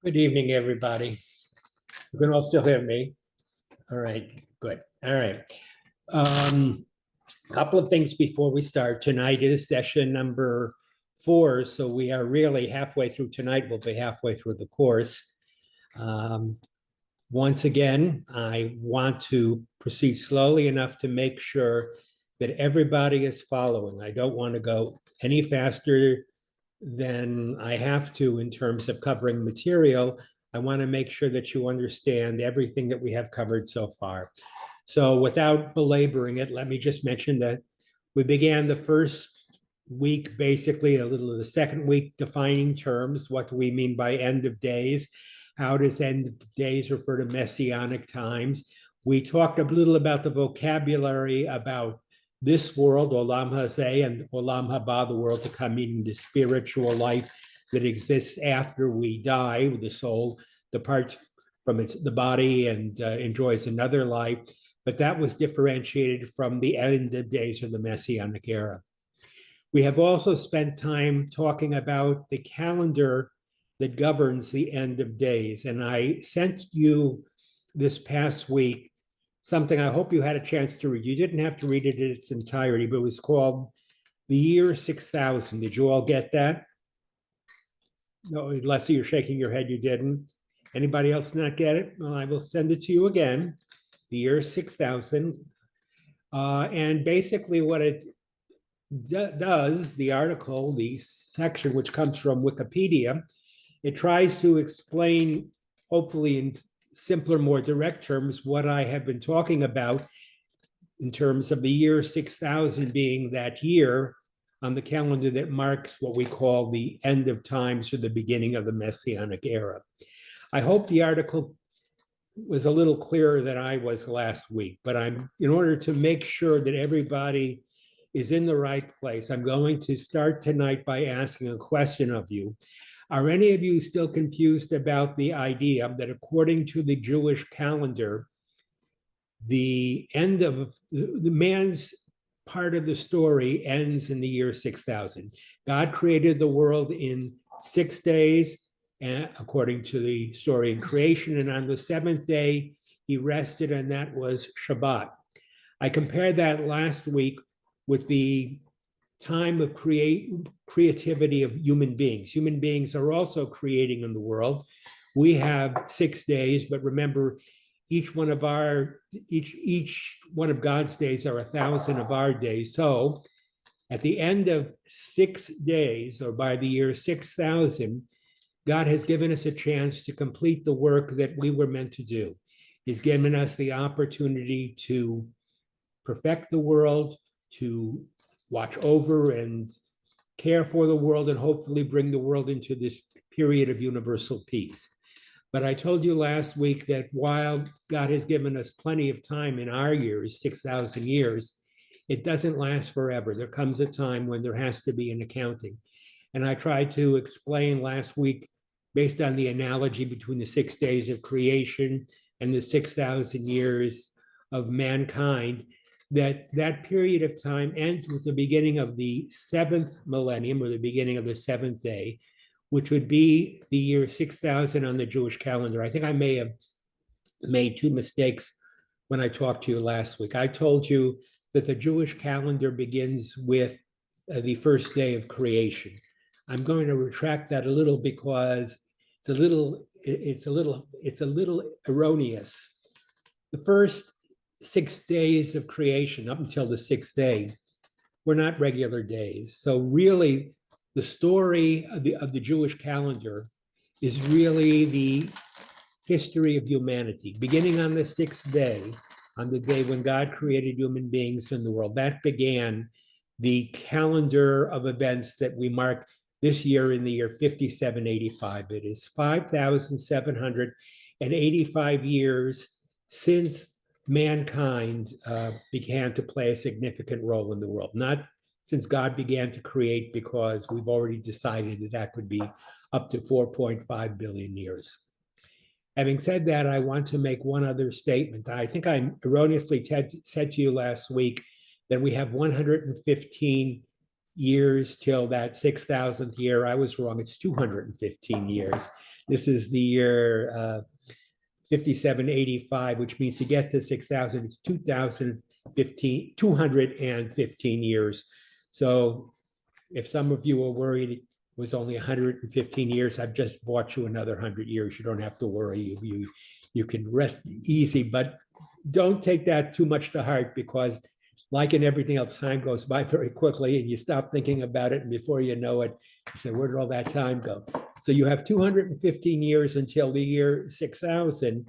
Good evening, everybody. You can all still hear me? All right, good. All right. Couple of things before we start. Tonight is session number 4, so we are really halfway through tonight. We'll be halfway through the course. Once again, I want to proceed slowly enough to make sure that everybody is following. I don't want to go any faster than I have to in terms of covering material. I want to make sure that you understand everything that we have covered so far. So without belaboring it, let me just mention that we began the first week, basically a little of the second week, defining terms. What do we mean by end of days? How does end of days refer to messianic times? We talked a little about the vocabulary about this world, Olam Hazeh, and Olam Haba, the world to come, meaning the spiritual life that exists after we die. The soul departs from the body and enjoys another life. But that was differentiated from the end of days or the Messianic era. We have also spent time talking about the calendar that governs the end of days. And I sent you this past week something I hope you had a chance to read. You didn't have to read it in its entirety, but it was called The Year 6000. Did you all get that? No, Leslie, you're shaking your head, you didn't. Anybody else not get it? Well, I will send it to you again. The Year 6000. And basically what it does, the article, the section which comes from Wikipedia, it tries to explain, hopefully in simpler, more direct terms, what I have been talking about in terms of the year 6000 being that year on the calendar that marks what we call the end of times or the beginning of the Messianic era. I hope the article was a little clearer than I was last week, but in order to make sure that everybody is in the right place, I'm going to start tonight by asking a question of you. Are any of you still confused about the idea that according to the Jewish calendar, the end of the man's part of the story ends in the year 6000? God created the world in 6 days, and according to the story in creation, and on the 7th day, he rested, and that was Shabbat. I compared that last week with the time of creativity of human beings. Human beings are also creating in the world. We have 6 days, but remember, each one of God's days are 1,000 of our days. So at the end of 6 days, or by the year 6000, God has given us a chance to complete the work that we were meant to do. He's given us the opportunity to perfect the world, to watch over and care for the world, and hopefully bring the world into this period of universal peace. But I told you last week that while God has given us plenty of time in our years, 6,000 years, it doesn't last forever. There comes a time when there has to be an accounting. And I tried to explain last week, based on the analogy between the 6 days of creation and the 6,000 years of mankind, that period of time ends with the beginning of the 7th millennium, or the beginning of the 7th day, which would be the year 6000 on the Jewish calendar. I think I may have made 2 mistakes when I talked to you last week. I told you that the Jewish calendar begins with the first day of creation. I'm going to retract that a little because it's a little erroneous. The first 6 days of creation up until the 6th day were not regular days. So really, the story of the Jewish calendar is really the history of humanity, beginning on the 6th day, on the day when God created human beings in the world. That began the calendar of events that we mark this year in the year 5785. It is 5,785 years since mankind began to play a significant role in the world. Not since God began to create, because we've already decided that could be up to 4.5 billion years. Having said that, I want to make one other statement. I think I erroneously said to you last week that we have 115 years till that 6,000th year. I was wrong. It's 215 years. This is the year 5785, which means to get to 6,000, it's 215 years. So if some of you are worried it was only 115 years, I've just bought you another 100 years. You don't have to worry. You can rest easy, but don't take that too much to heart, because like in everything else, time goes by very quickly and you stop thinking about it. And before you know it, you say, where did all that time go? So you have 215 years until the year 6,000,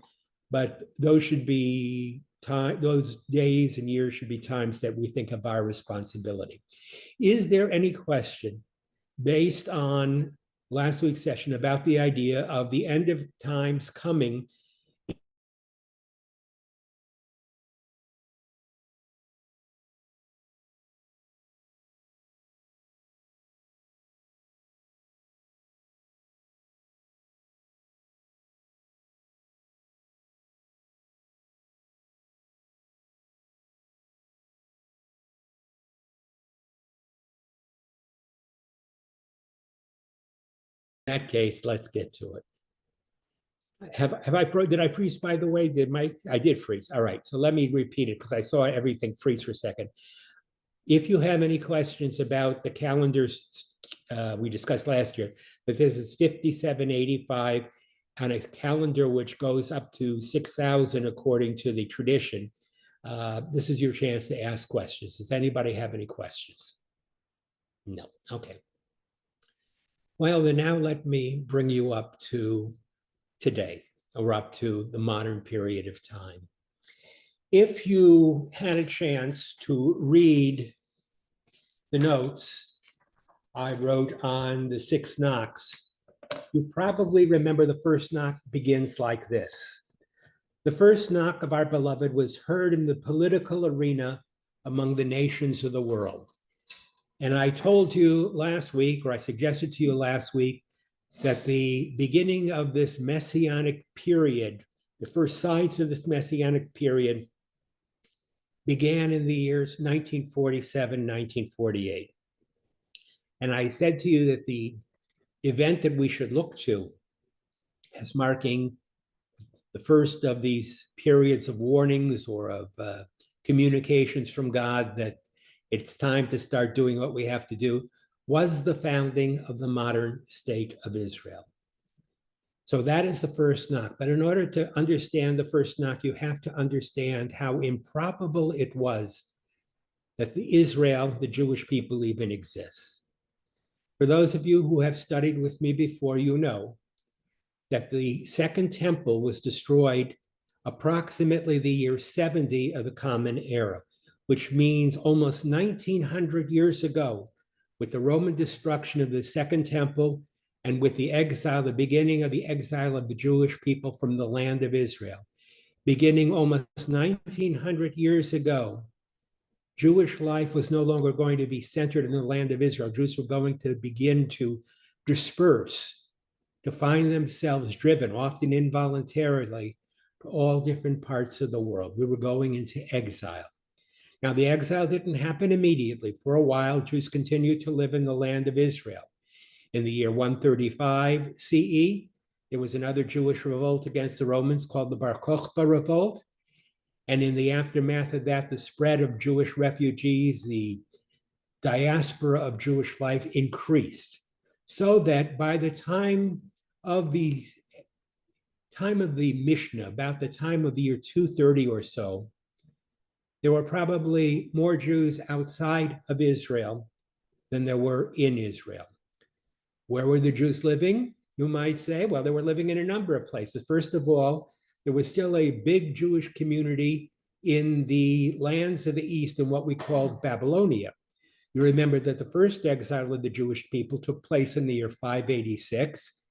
but those should be time, those days and years should be times that we think of our responsibility. Is there any question based on last week's session about the idea of the end of times coming? In that case, let's get to it. Did I freeze, by the way? I did freeze. All right, so let me repeat it because I saw everything freeze for a second. If you have any questions about the calendars we discussed last year, but this is 5785 on a calendar which goes up to 6,000 according to the tradition. This is your chance to ask questions. Does anybody have any questions? No. Okay. Well, then now let me bring you up to today, or up to the modern period of time. If you had a chance to read the notes I wrote on the 6 knocks, you probably remember the first knock begins like this. The first knock of our beloved was heard in the political arena among the nations of the world. And I told you last week, or I suggested to you last week, that the beginning of this messianic period, the first signs of this messianic period, began in the years 1947, 1948. And I said to you that the event that we should look to as marking the first of these periods of warnings or of communications from God that it's time to start doing what we have to do, was the founding of the modern state of Israel. So that is the first knock. But in order to understand the first knock, you have to understand how improbable it was that the Israel, the Jewish people, even exists. For those of you who have studied with me before, you know that the Second Temple was destroyed approximately the year 70 of the Common Era, which means almost 1900 years ago, with the Roman destruction of the Second Temple and with the exile, the beginning of the exile of the Jewish people from the land of Israel. Beginning almost 1900 years ago, Jewish life was no longer going to be centered in the land of Israel. Jews were going to begin to disperse, to find themselves driven, often involuntarily, to all different parts of the world. We were going into exile. Now, the exile didn't happen immediately. For a while, Jews continued to live in the land of Israel. In the year 135 CE, there was another Jewish revolt against the Romans called the Bar Kokhba Revolt. And in the aftermath of that, the spread of Jewish refugees, the diaspora of Jewish life increased, so that by the time of the Mishnah, about the time of the year 230 or so, there were probably more Jews outside of Israel than there were in Israel. Where were the Jews living? You might say, well, they were living in a number of places. First of all, there was still a big Jewish community in the lands of the East in what we called Babylonia. You remember that the first exile of the Jewish people took place in the year 586,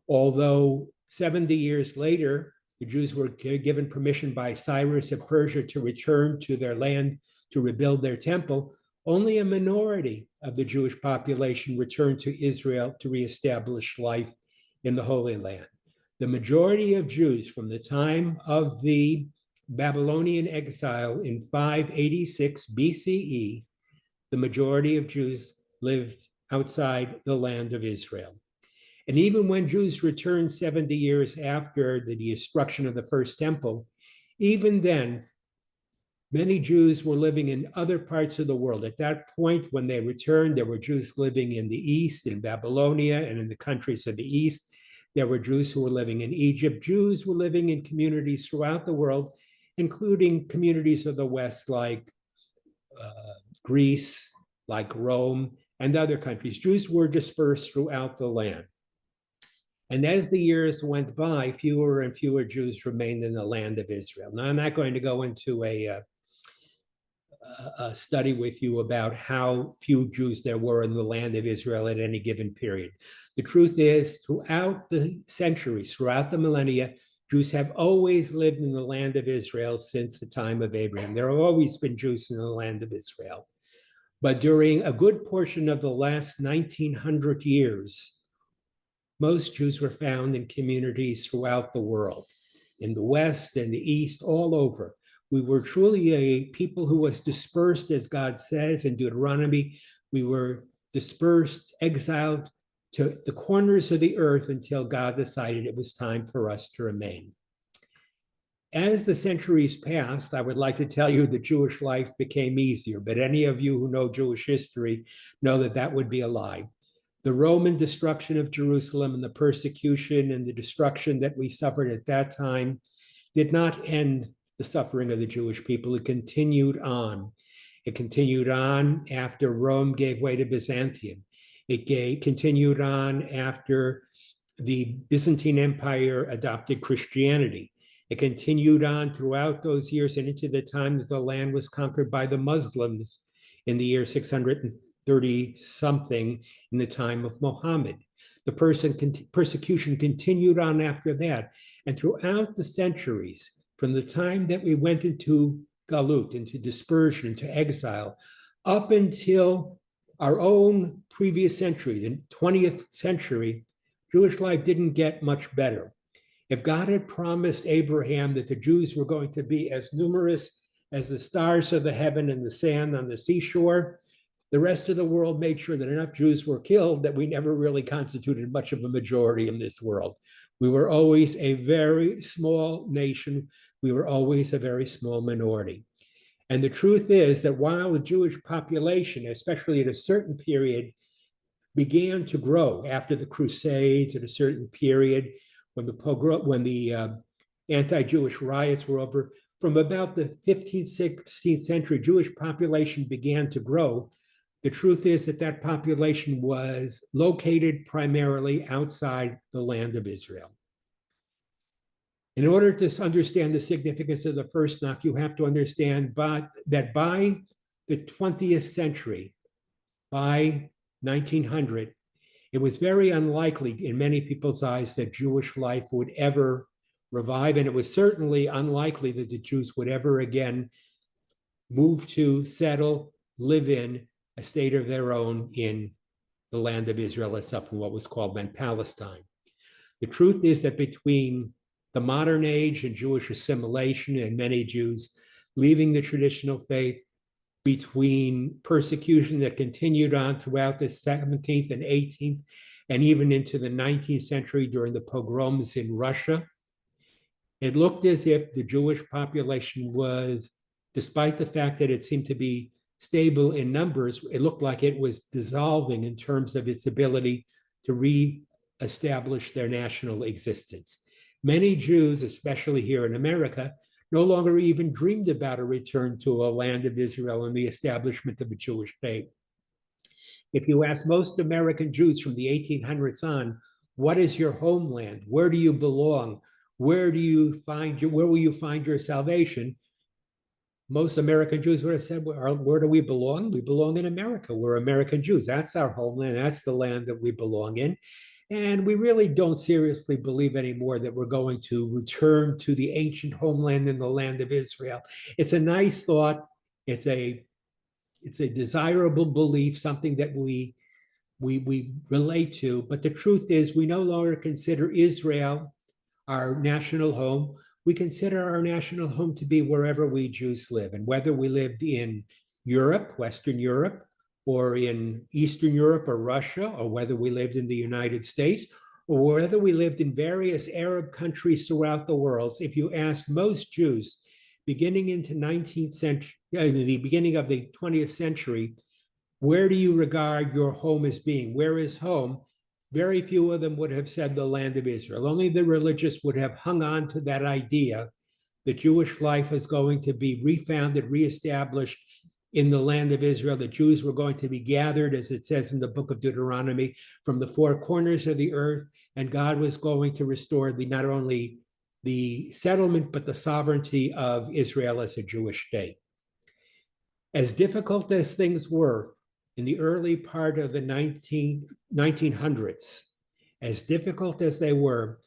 although 70 years later, the Jews were given permission by Cyrus of Persia to return to their land to rebuild their temple. Only a minority of the Jewish population returned to Israel to reestablish life in the Holy Land. The majority of Jews from the time of the Babylonian exile in 586 BCE, the majority of Jews lived outside the land of Israel. And even when Jews returned 70 years after the destruction of the first temple, even then, many Jews were living in other parts of the world. At that point, when they returned, there were Jews living in the East, in Babylonia, and in the countries of the East. There were Jews who were living in Egypt. Jews were living in communities throughout the world, including communities of the West like Greece, like Rome, and other countries. Jews were dispersed throughout the land. And as the years went by, fewer and fewer Jews remained in the land of Israel. Now, I'm not going to go into a study with you about how few Jews there were in the land of Israel at any given period. The truth is, throughout the centuries, throughout the millennia, Jews have always lived in the land of Israel since the time of Abraham. There have always been Jews in the land of Israel. But during a good portion of the last 1900 years, most Jews were found in communities throughout the world, in the West and the East, all over. We were truly a people who was dispersed, as God says in Deuteronomy. We were dispersed, exiled to the corners of the earth until God decided it was time for us to remain. As the centuries passed, I would like to tell you that Jewish life became easier, but any of you who know Jewish history know that that would be a lie. The Roman destruction of Jerusalem and the persecution and the destruction that we suffered at that time did not end the suffering of the Jewish people. It continued on. It continued on after Rome gave way to Byzantium. It continued on after the Byzantine Empire adopted Christianity. It continued on throughout those years and into the time that the land was conquered by the Muslims in the year 630 something in the time of Muhammad. The persecution continued on after that. And throughout the centuries, from the time that we went into Galut, into dispersion, into exile, up until our own previous century, the 20th century, Jewish life didn't get much better. If God had promised Abraham that the Jews were going to be as numerous as the stars of the heaven and the sand on the seashore, the rest of the world made sure that enough Jews were killed that we never really constituted much of a majority in this world. We were always a very small nation. We were always a very small minority. And the truth is that while the Jewish population, especially at a certain period, began to grow after the Crusades at a certain period, when the anti-Jewish riots were over, from about the 15th, 16th century, Jewish population began to grow. The truth is that that population was located primarily outside the land of Israel. In order to understand the significance of the first knock, you have to understand that by the 20th century, by 1900, it was very unlikely in many people's eyes that Jewish life would ever revive, and it was certainly unlikely that the Jews would ever again move to, settle, live in a state of their own in the land of Israel itself, in what was called then Palestine. The truth is that between the modern age and Jewish assimilation and many Jews leaving the traditional faith, between persecution that continued on throughout the 17th and 18th, and even into the 19th century during the pogroms in Russia, it looked as if the Jewish population was, despite the fact that it seemed to be stable in numbers, it looked like it was dissolving in terms of its ability to re-establish their national existence. Many Jews, especially here in America, no longer even dreamed about a return to a land of Israel and the establishment of a Jewish faith. If you ask most American Jews from the 1800s on, what is your homeland? Where do you belong? Where will you find your salvation? Most American Jews would have said, where do we belong? We belong in America. We're American Jews. That's our homeland. That's the land that we belong in. And we really don't seriously believe anymore that we're going to return to the ancient homeland in the land of Israel. It's a nice thought. It's a desirable belief, something that we relate to. But the truth is, we no longer consider Israel our national home. We consider our national home to be wherever we Jews live. And whether we lived in Europe, Western Europe, or in Eastern Europe or Russia, or whether we lived in the United States, or whether we lived in various Arab countries throughout the world, if you asked most Jews beginning into 19th century, the beginning of the 20th century, where do you regard your home as being? Where is home? Very few of them would have said the land of Israel. Only the religious would have hung on to that idea that Jewish life was going to be refounded, reestablished in the land of Israel. The Jews were going to be gathered, as it says in the book of Deuteronomy, from the four corners of the earth, and God was going to restore not only the settlement, but the sovereignty of Israel as a Jewish state. As difficult as things were in the early part of the 1900s, as difficult as they were,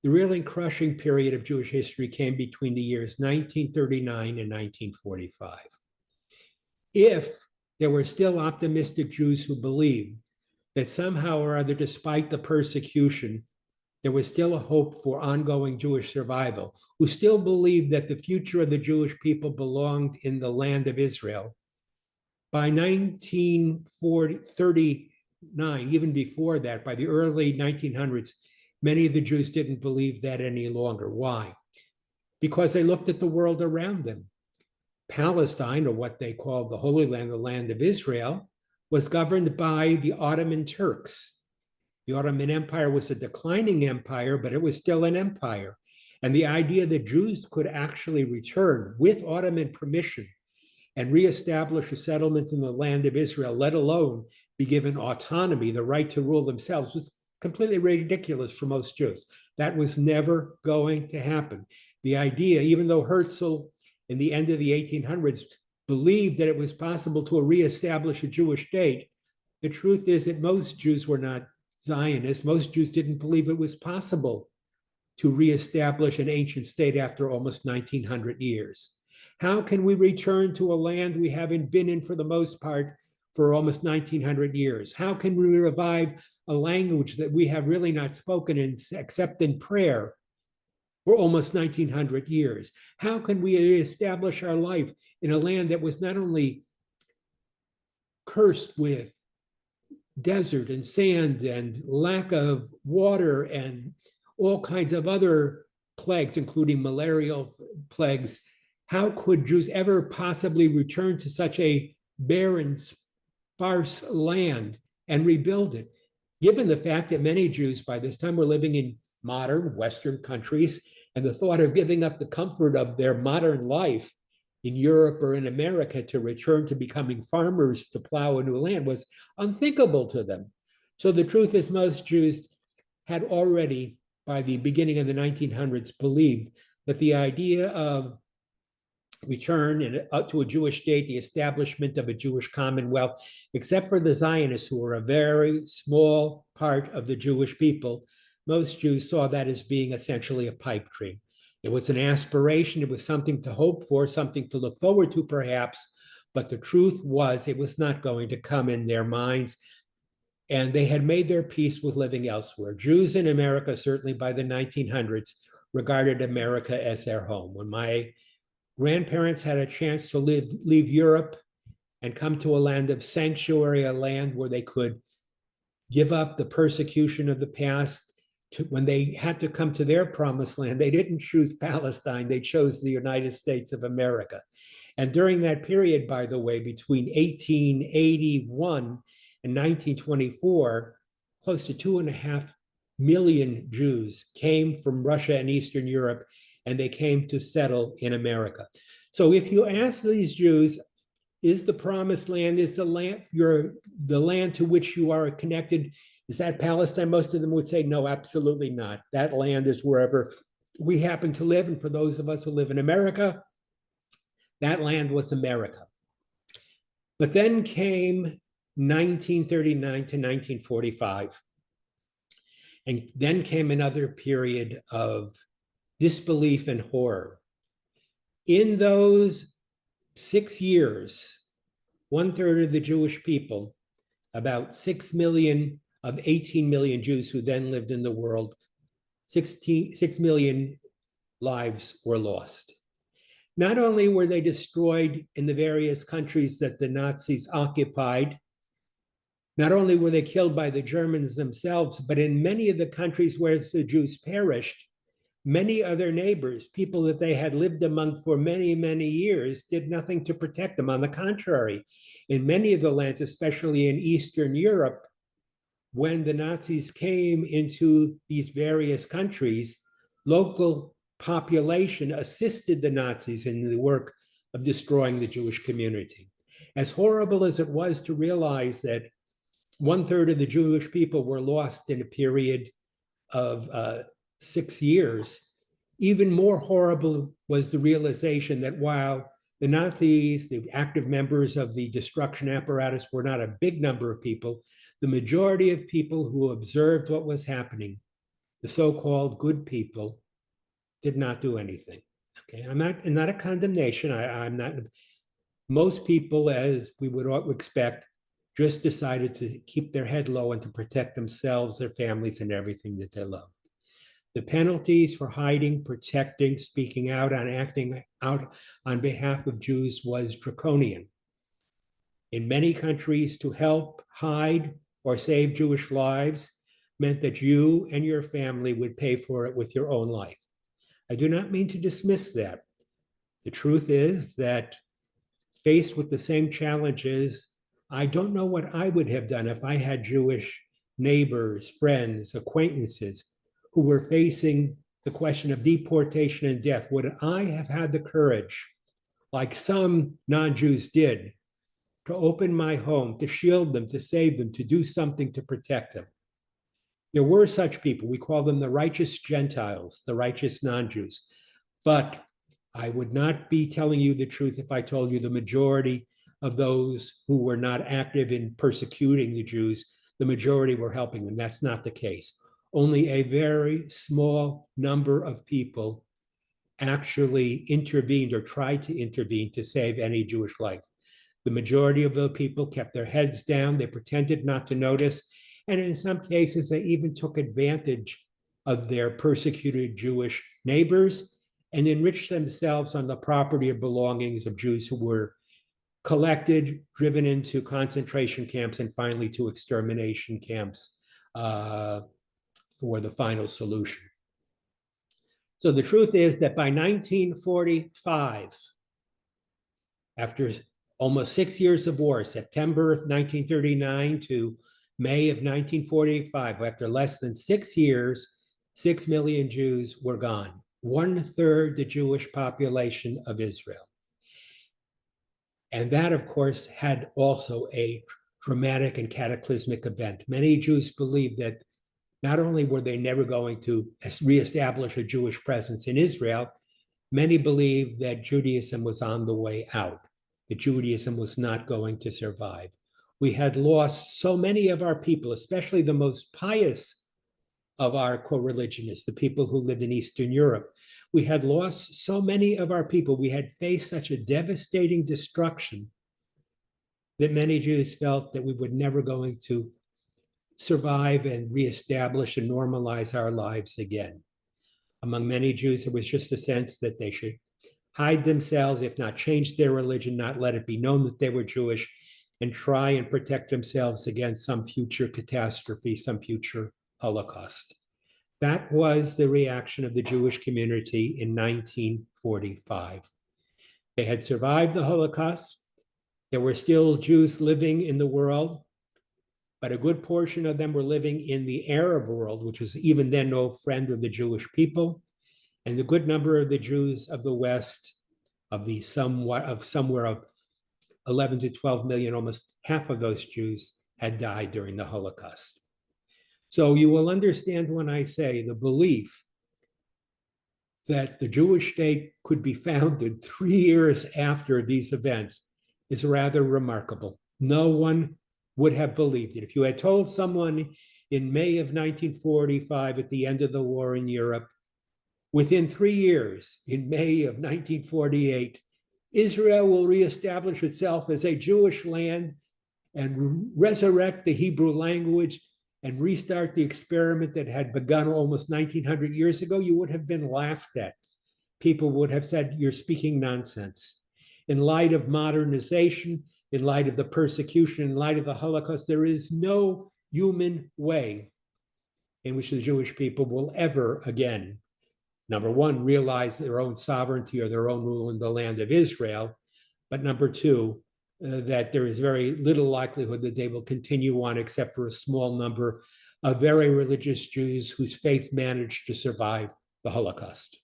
the really crushing period of Jewish history came between the years 1939 and 1945. If there were still optimistic Jews who believed that somehow or other, despite the persecution, there was still a hope for ongoing Jewish survival, who still believed that the future of the Jewish people belonged in the land of Israel, by 1939, even before that, by the early 1900s, many of the Jews didn't believe that any longer. Why? Because they looked at the world around them. Palestine, or what they called the Holy Land, the land of Israel, was governed by the Ottoman Turks. The Ottoman Empire was a declining empire, but it was still an empire. And the idea that Jews could actually return with Ottoman permission and reestablish a settlement in the land of Israel, let alone be given autonomy, the right to rule themselves, was completely ridiculous for most Jews. That was never going to happen. The idea, even though Herzl in the end of the 1800s believed that it was possible to reestablish a Jewish state, the truth is that most Jews were not Zionists. Most Jews didn't believe it was possible to reestablish an ancient state after almost 1900 years. How can we return to a land we haven't been in for the most part for almost 1900 years? How can we revive a language that we have really not spoken in except in prayer for almost 1900 years? How can we establish our life in a land that was not only cursed with desert and sand and lack of water and all kinds of other plagues, including malarial plagues? How could Jews ever possibly return to such a barren, sparse land and rebuild it, given the fact that many Jews by this time were living in modern Western countries, and the thought of giving up the comfort of their modern life in Europe or in America to return to becoming farmers to plow a new land was unthinkable to them. So the truth is, most Jews had already, by the beginning of the 1900s, believed that the idea of return to a Jewish state, the establishment of a Jewish commonwealth, except for the Zionists, who were a very small part of the Jewish people, most Jews saw that as being essentially a pipe dream. It was an aspiration, it was something to hope for, something to look forward to perhaps, but the truth was it was not going to come in their minds, and they had made their peace with living elsewhere. Jews in America, certainly by the 1900s, regarded America as their home. When my grandparents had a chance to leave Europe and come to a land of sanctuary, a land where they could give up the persecution of the past, when they had to come to their promised land, they didn't choose Palestine, they chose the United States of America. And during that period, by the way, between 1881 and 1924, close to 2.5 million Jews came from Russia and Eastern Europe, and they came to settle in America. So if you ask these Jews, is the promised land, is the land to which you are connected, is that Palestine? Most of them would say, no, absolutely not. That land is wherever we happen to live. And for those of us who live in America, that land was America. But then came 1939 to 1945. And then came another period of disbelief and horror. In those 6 years, 1/3 of the Jewish people, about 6 million of 18 million Jews who then lived in the world, 6 million lives were lost. Not only were they destroyed in the various countries that the Nazis occupied, Not only were they killed by the Germans themselves, but in many of the countries where the Jews perished, many other neighbors, people that they had lived among for many, many years, did nothing to protect them. On the contrary, in many of the lands, especially in Eastern Europe, when the Nazis came into these various countries, local population assisted the Nazis in the work of destroying the Jewish community. As horrible as it was to realize that 1/3 of the Jewish people were lost in a period of 6 years, even more horrible was the realization that while the Nazis, the active members of the destruction apparatus, were not a big number of people, the majority of people who observed what was happening, the so-called good people, did not do anything. Okay, I'm not a condemnation. I'm not. Most people, as we would expect, just decided to keep their head low and to protect themselves, their families, and everything that they loved. The penalties for hiding, protecting, speaking out, and acting out on behalf of Jews was draconian. In many countries, to help hide or save Jewish lives meant that you and your family would pay for it with your own life. I do not mean to dismiss that. The truth is that faced with the same challenges, I don't know what I would have done if I had Jewish neighbors, friends, acquaintances who were facing the question of deportation and death. Would I have had the courage, like some non-Jews did, to open my home, to shield them, to save them, to do something to protect them? There were such people. We call them the righteous Gentiles, the righteous non-Jews. But I would not be telling you the truth if I told you the majority of those who were not active in persecuting the Jews, the majority were helping them. That's not the case. Only a very small number of people actually intervened or tried to intervene to save any Jewish life. The majority of the people kept their heads down. They pretended not to notice. And in some cases, they even took advantage of their persecuted Jewish neighbors and enriched themselves on the property or belongings of Jews who were collected, driven into concentration camps, and finally to extermination camps for the final solution. So the truth is that by 1945, after almost 6 years of war, September of 1939 to May of 1945, after less than 6 years, 6 million Jews were gone, 1/3 the Jewish population of Israel. And that, of course, had also a dramatic and cataclysmic event. Many Jews believed that not only were they never going to reestablish a Jewish presence in Israel, many believed that Judaism was on the way out, that Judaism was not going to survive. We had lost so many of our people, especially the most pious of our co-religionists, the people who lived in Eastern Europe. We had lost so many of our people. We had faced such a devastating destruction that many Jews felt that we were never going to survive and reestablish and normalize our lives again. Among many Jews, there was just a sense that they should hide themselves, if not change their religion, not let it be known that they were Jewish, and try and protect themselves against some future catastrophe, some future Holocaust. That was the reaction of the Jewish community in 1945. They had survived the Holocaust. There were still Jews living in the world, but a good portion of them were living in the Arab world, which was even then no friend of the Jewish people. And the good number of the Jews of the West, of somewhere of 11 to 12 million, almost half of those Jews had died during the Holocaust. So you will understand when I say the belief that the Jewish state could be founded 3 years after these events is rather remarkable. No one would have believed it. If you had told someone in May of 1945, at the end of the war in Europe, within 3 years, in May of 1948, Israel will reestablish itself as a Jewish land and resurrect the Hebrew language and restart the experiment that had begun almost 1900 years ago, you would have been laughed at. People would have said, you're speaking nonsense. In light of modernization, in light of the persecution, in light of the Holocaust. There is no human way in which the Jewish people will ever again, number one, realize their own sovereignty or their own rule in the land of Israel, but number two, that there is very little likelihood that they will continue on except for a small number of very religious Jews whose faith managed to survive the Holocaust.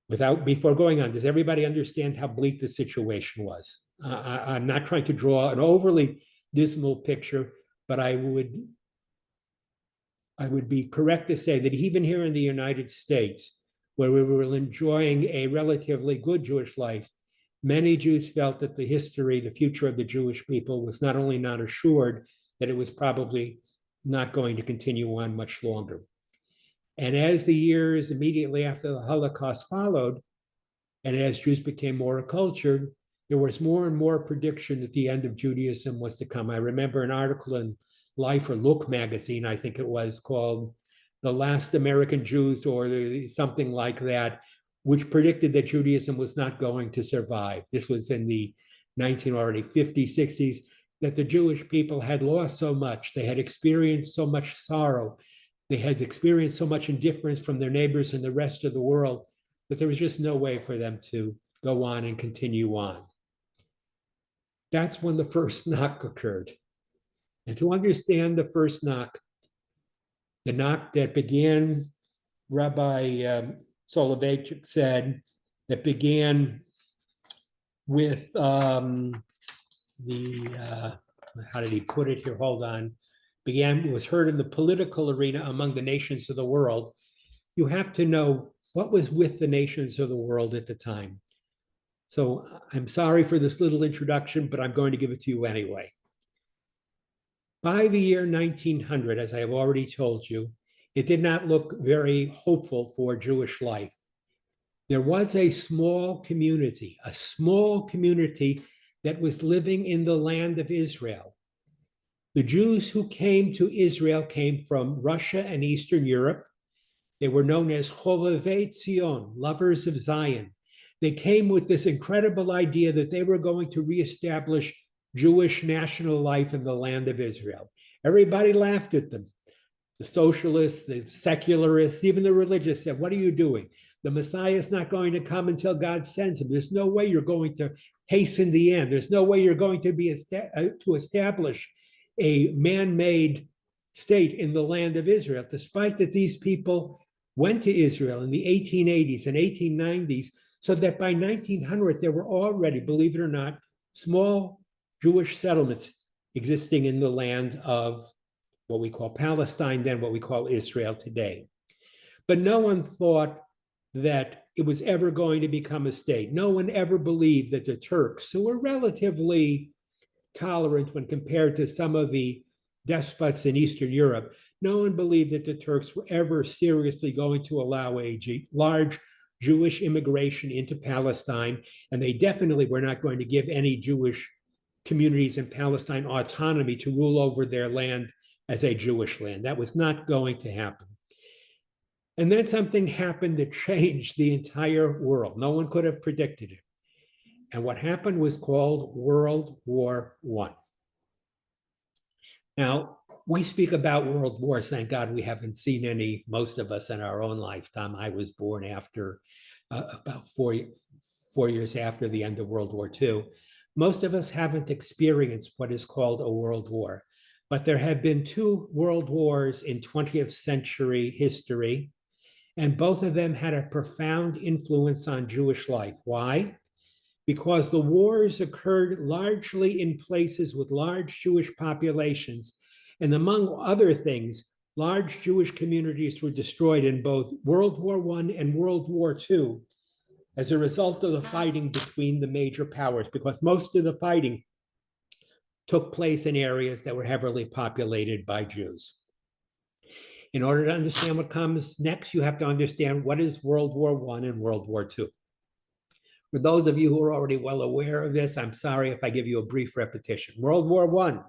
Before going on, does everybody understand how bleak the situation was? I'm not trying to draw an overly dismal picture, but I would be correct to say that even here in the United States, where we were enjoying a relatively good Jewish life, many Jews felt that the history, the future of the Jewish people was not only not assured, that it was probably not going to continue on much longer. And as the years immediately after the Holocaust followed, and as Jews became more acculturated, there was more and more prediction that the end of Judaism was to come. I remember an article in Life or Look magazine, I think it was, called The Last American Jews or something like that, which predicted that Judaism was not going to survive. This was in the 1950s, 60s, that the Jewish people had lost so much. They had experienced so much sorrow. They had experienced so much indifference from their neighbors and the rest of the world that there was just no way for them to go on and continue on. That's when the first knock occurred. And to understand the first knock, the knock that began, Rabbi Soloveitchik said, that began with how did he put it here? Hold on. Was heard in the political arena among the nations of the world. You have to know what was with the nations of the world at the time. So I'm sorry for this little introduction, but I'm going to give it to you anyway. By the year 1900, as I have already told you, it did not look very hopeful for Jewish life. There was a small community that was living in the land of Israel. The Jews who came to Israel came from Russia and Eastern Europe. They were known as Chovevei Zion, lovers of Zion. They came with this incredible idea that they were going to reestablish Jewish national life in the land of Israel. Everybody laughed at them. The socialists, the secularists, even the religious said, "What are you doing? The Messiah is not going to come until God sends him. There's no way you're going to hasten the end. There's no way you're going to to establish a man-made state in the land of Israel," despite that these people went to Israel in the 1880s and 1890s, so that by 1900, there were already, believe it or not, small Jewish settlements existing in the land of what we call Palestine, then what we call Israel today. But no one thought that it was ever going to become a state. No one ever believed that the Turks, who were relatively tolerant when compared to some of the despots in Eastern Europe, no one believed that the Turks were ever seriously going to allow a large Jewish immigration into Palestine, and they definitely were not going to give any Jewish communities in Palestine autonomy to rule over their land as a Jewish land. That was not going to happen. And then something happened that changed the entire world. No one could have predicted it. And what happened was called World War I. Now, we speak about world wars. Thank God we haven't seen any, most of us, in our own lifetime. I was born after about four years after the end of World War II. Most of us haven't experienced what is called a world war. But there have been two world wars in 20th century history, and both of them had a profound influence on Jewish life. Why? Because the wars occurred largely in places with large Jewish populations, and among other things, large Jewish communities were destroyed in both World War I and World War II as a result of the fighting between the major powers, because most of the fighting took place in areas that were heavily populated by Jews. In order to understand what comes next, you have to understand what is World War I and World War II. For those of you who are already well aware of this, I'm sorry if I give you a brief repetition. World War I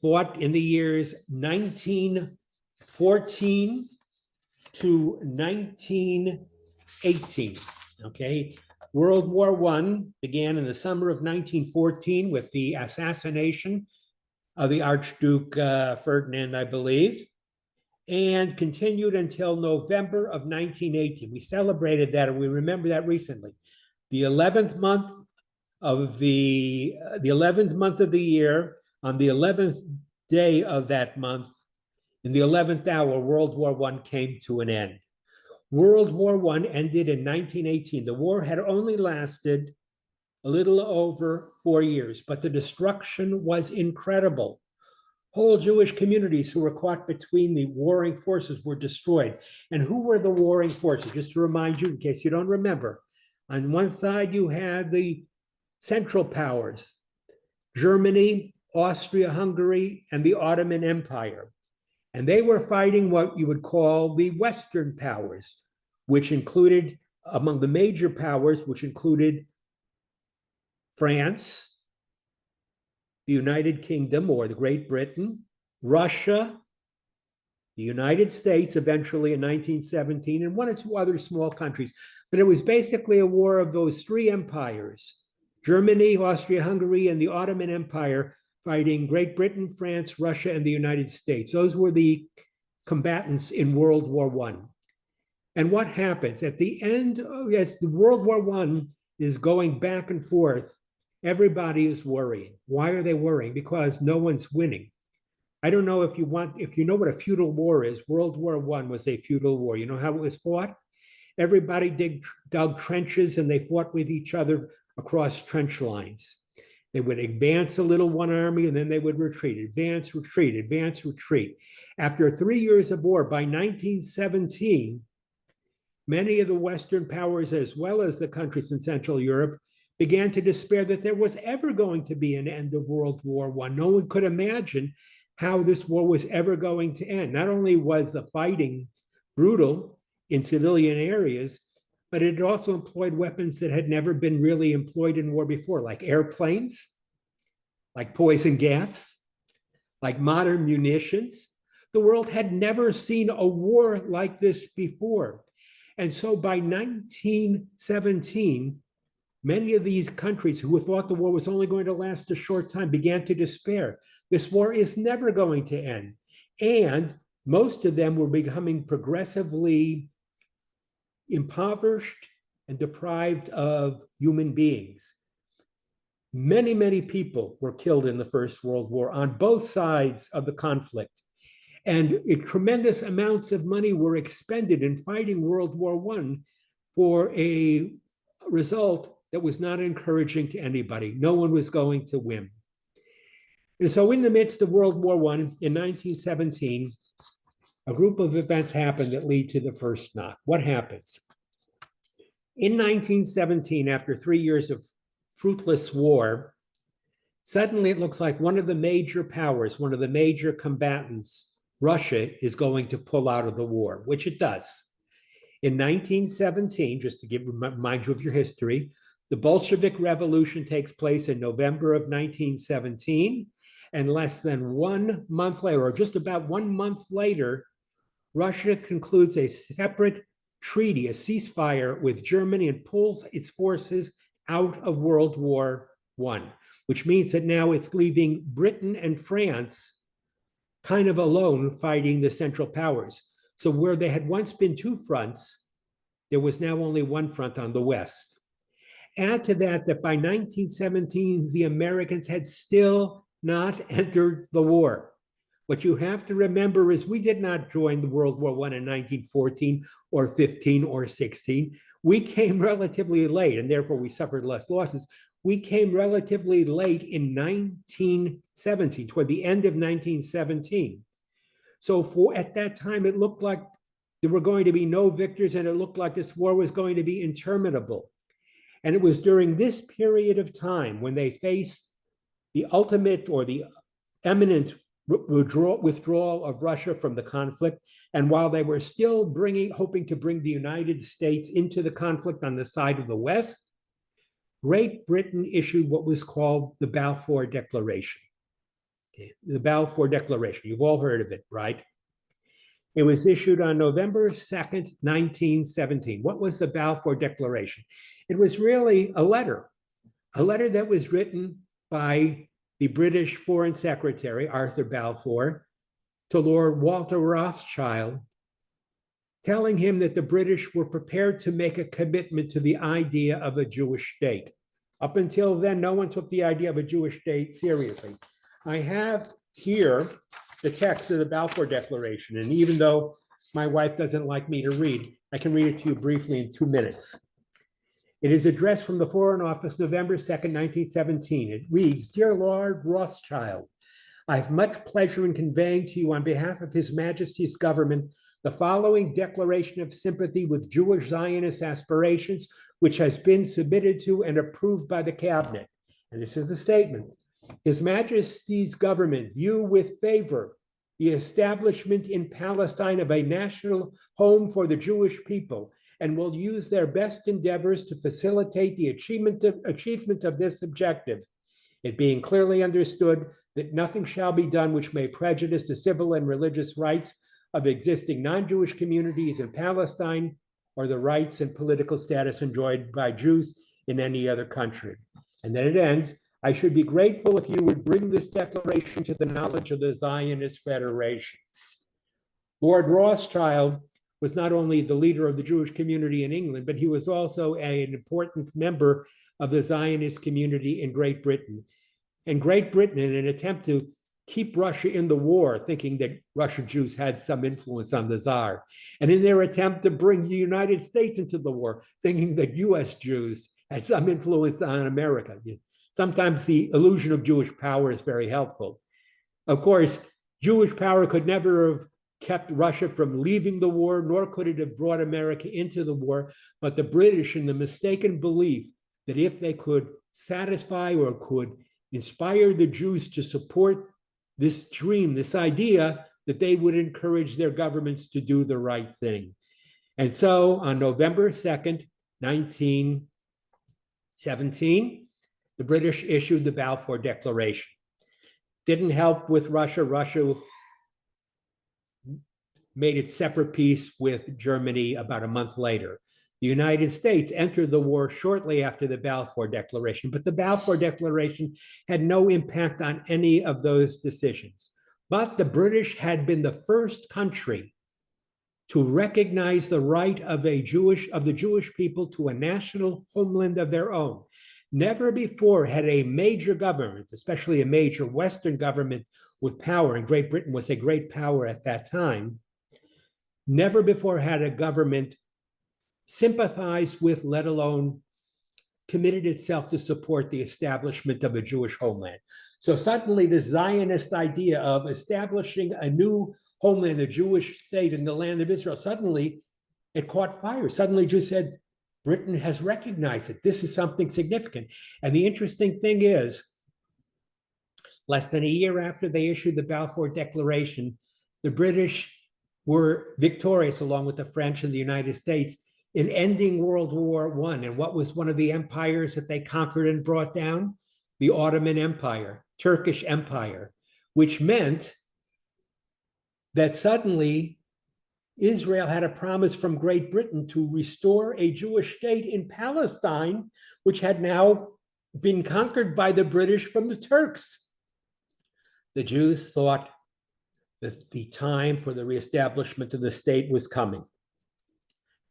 fought in the years 1914 to 1918, okay? World War I began in the summer of 1914 with the assassination of the Archduke Ferdinand, I believe, and continued until November of 1918. We celebrated that, and we remember that recently. The 11th month of the 11th month of the year, on the 11th day of that month, in the 11th hour, World War I came to an end. World War I ended in 1918. The war had only lasted a little over 4 years, but the destruction was incredible. Whole Jewish communities who were caught between the warring forces were destroyed. And who were the warring forces? Just to remind you, in case you don't remember, on one side you had the Central Powers, Germany, Austria-Hungary, and the Ottoman Empire. And they were fighting what you would call the Western powers, which included, among the major powers, which included France, the United Kingdom or the Great Britain, Russia, the United States eventually in 1917, and one or two other small countries. But it was basically a war of those three empires, Germany, Austria-Hungary, and the Ottoman Empire, fighting Great Britain, France, Russia, and the United States. Those were the combatants in World War I. And what happens at the end, as the World War I is going back and forth, everybody is worrying. Why are they worrying? Because no one's winning. I don't know if you know what a feudal war is. World War I was a feudal war. You know how it was fought? Everybody dug trenches and they fought with each other across trench lines. They would advance a little, one army, and then they would retreat, advance, retreat, advance, retreat. After 3 years of war, by 1917, many of the Western powers, as well as the countries in Central Europe, began to despair that there was ever going to be an end of World War I. No one could imagine how this war was ever going to end. Not only was the fighting brutal in civilian areas, but it also employed weapons that had never been really employed in war before, like airplanes, like poison gas, like modern munitions. The world had never seen a war like this before. And so by 1917, many of these countries who thought the war was only going to last a short time began to despair. This war is never going to end. And most of them were becoming progressively impoverished and deprived of human beings. Many, many people were killed in the First World War on both sides of the conflict. And tremendous amounts of money were expended in fighting World War I for a result that was not encouraging to anybody. No one was going to win. And so in the midst of World War I, in 1917, a group of events happened that lead to the first knot. What happens? In 1917, after 3 years of fruitless war, suddenly it looks like one of the major powers, one of the major combatants, Russia, is going to pull out of the war, which it does. In 1917, just to remind you of your history, the Bolshevik Revolution takes place in November of 1917, and less than 1 month later, or just about 1 month later, Russia concludes a separate treaty, a ceasefire with Germany, and pulls its forces out of World War I, which means that now it's leaving Britain and France kind of alone fighting the Central Powers. So where there had once been two fronts, there was now only one front on the West. Add to that by 1917, the Americans had still not entered the war. What you have to remember is we did not join the World War I in 1914 or 15 or 16. We came relatively late, and therefore we suffered less losses. We came relatively late in 1917, toward the end of 1917. So at that time, it looked like there were going to be no victors, and it looked like this war was going to be interminable. And it was during this period of time when they faced the ultimate or the imminent withdrawal of Russia from the conflict. And while they were still hoping to bring the United States into the conflict on the side of the West, Great Britain issued what was called the Balfour Declaration. Okay. The Balfour Declaration, you've all heard of it, right? It was issued on November 2nd, 1917. What was the Balfour Declaration? It was really a letter that was written by the British Foreign Secretary, Arthur Balfour, to Lord Walter Rothschild, telling him that the British were prepared to make a commitment to the idea of a Jewish state. Up until then, no one took the idea of a Jewish state seriously. I have here the text of the Balfour Declaration, and even though my wife doesn't like me to read, I can read it to you briefly in 2 minutes. It is addressed from the Foreign Office, November 2nd, 1917. It reads, "Dear Lord Rothschild, I have much pleasure in conveying to you on behalf of His Majesty's government the following declaration of sympathy with Jewish Zionist aspirations, which has been submitted to and approved by the cabinet." And this is the statement. "His Majesty's government view with favor the establishment in Palestine of a national home for the Jewish people, and will use their best endeavors to facilitate the achievement of this objective, it being clearly understood that nothing shall be done which may prejudice the civil and religious rights of existing non-Jewish communities in Palestine or the rights and political status enjoyed by Jews in any other country." And then it ends, "I should be grateful if you would bring this declaration to the knowledge of the Zionist Federation." Lord Rothschild was not only the leader of the Jewish community in England, but he was also an important member of the Zionist community in Great Britain. And Great Britain, in an attempt to keep Russia in the war, thinking that Russian Jews had some influence on the Tsar, and in their attempt to bring the United States into the war, thinking that US Jews had some influence on America. Sometimes the illusion of Jewish power is very helpful. Of course, Jewish power could never have kept Russia from leaving the war, nor could it have brought America into the war, but the British, in the mistaken belief that if they could satisfy or could inspire the Jews to support this dream, this idea, that they would encourage their governments to do the right thing. And so on November 2nd, 1917, the British issued the Balfour Declaration. Didn't help with Russia. Russia made its separate peace with Germany about a month later. The United States entered the war shortly after the Balfour Declaration, but the Balfour Declaration had no impact on any of those decisions. But the British had been the first country to recognize the right of the Jewish people to a national homeland of their own. Never before had a major government, especially a major Western government with power, and Great Britain was a great power at that time, never before had a government sympathized with, let alone committed itself to support the establishment of a Jewish homeland. So suddenly the Zionist idea of establishing a new homeland, a Jewish state in the land of Israel, suddenly it caught fire. Suddenly Jews said, Britain has recognized it. This is something significant. And the interesting thing is, less than a year after they issued the Balfour Declaration, the British were victorious, along with the French and the United States, in ending World War I. And what was one of the empires that they conquered and brought down? The Ottoman Empire, Turkish Empire, which meant that suddenly Israel had a promise from Great Britain to restore a Jewish state in Palestine, which had now been conquered by the British from the Turks. The Jews thought that the time for the reestablishment of the state was coming.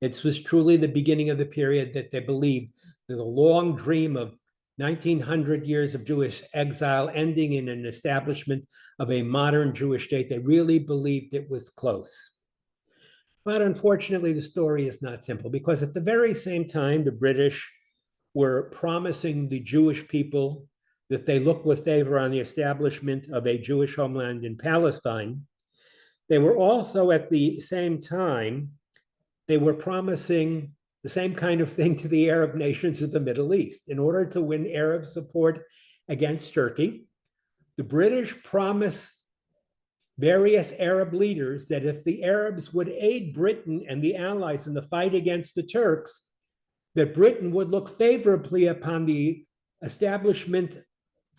It was truly the beginning of the period that they believed that the long dream of 1900 years of Jewish exile ending in an establishment of a modern Jewish state, they really believed it was close. But unfortunately, the story is not simple, because at the very same time, the British were promising the Jewish people that they look with favor on the establishment of a Jewish homeland in Palestine. They were also, at the same time, they were promising the same kind of thing to the Arab nations of the Middle East. In order to win Arab support against Turkey, the British promised various Arab leaders that if the Arabs would aid Britain and the Allies in the fight against the Turks, that Britain would look favorably upon the establishment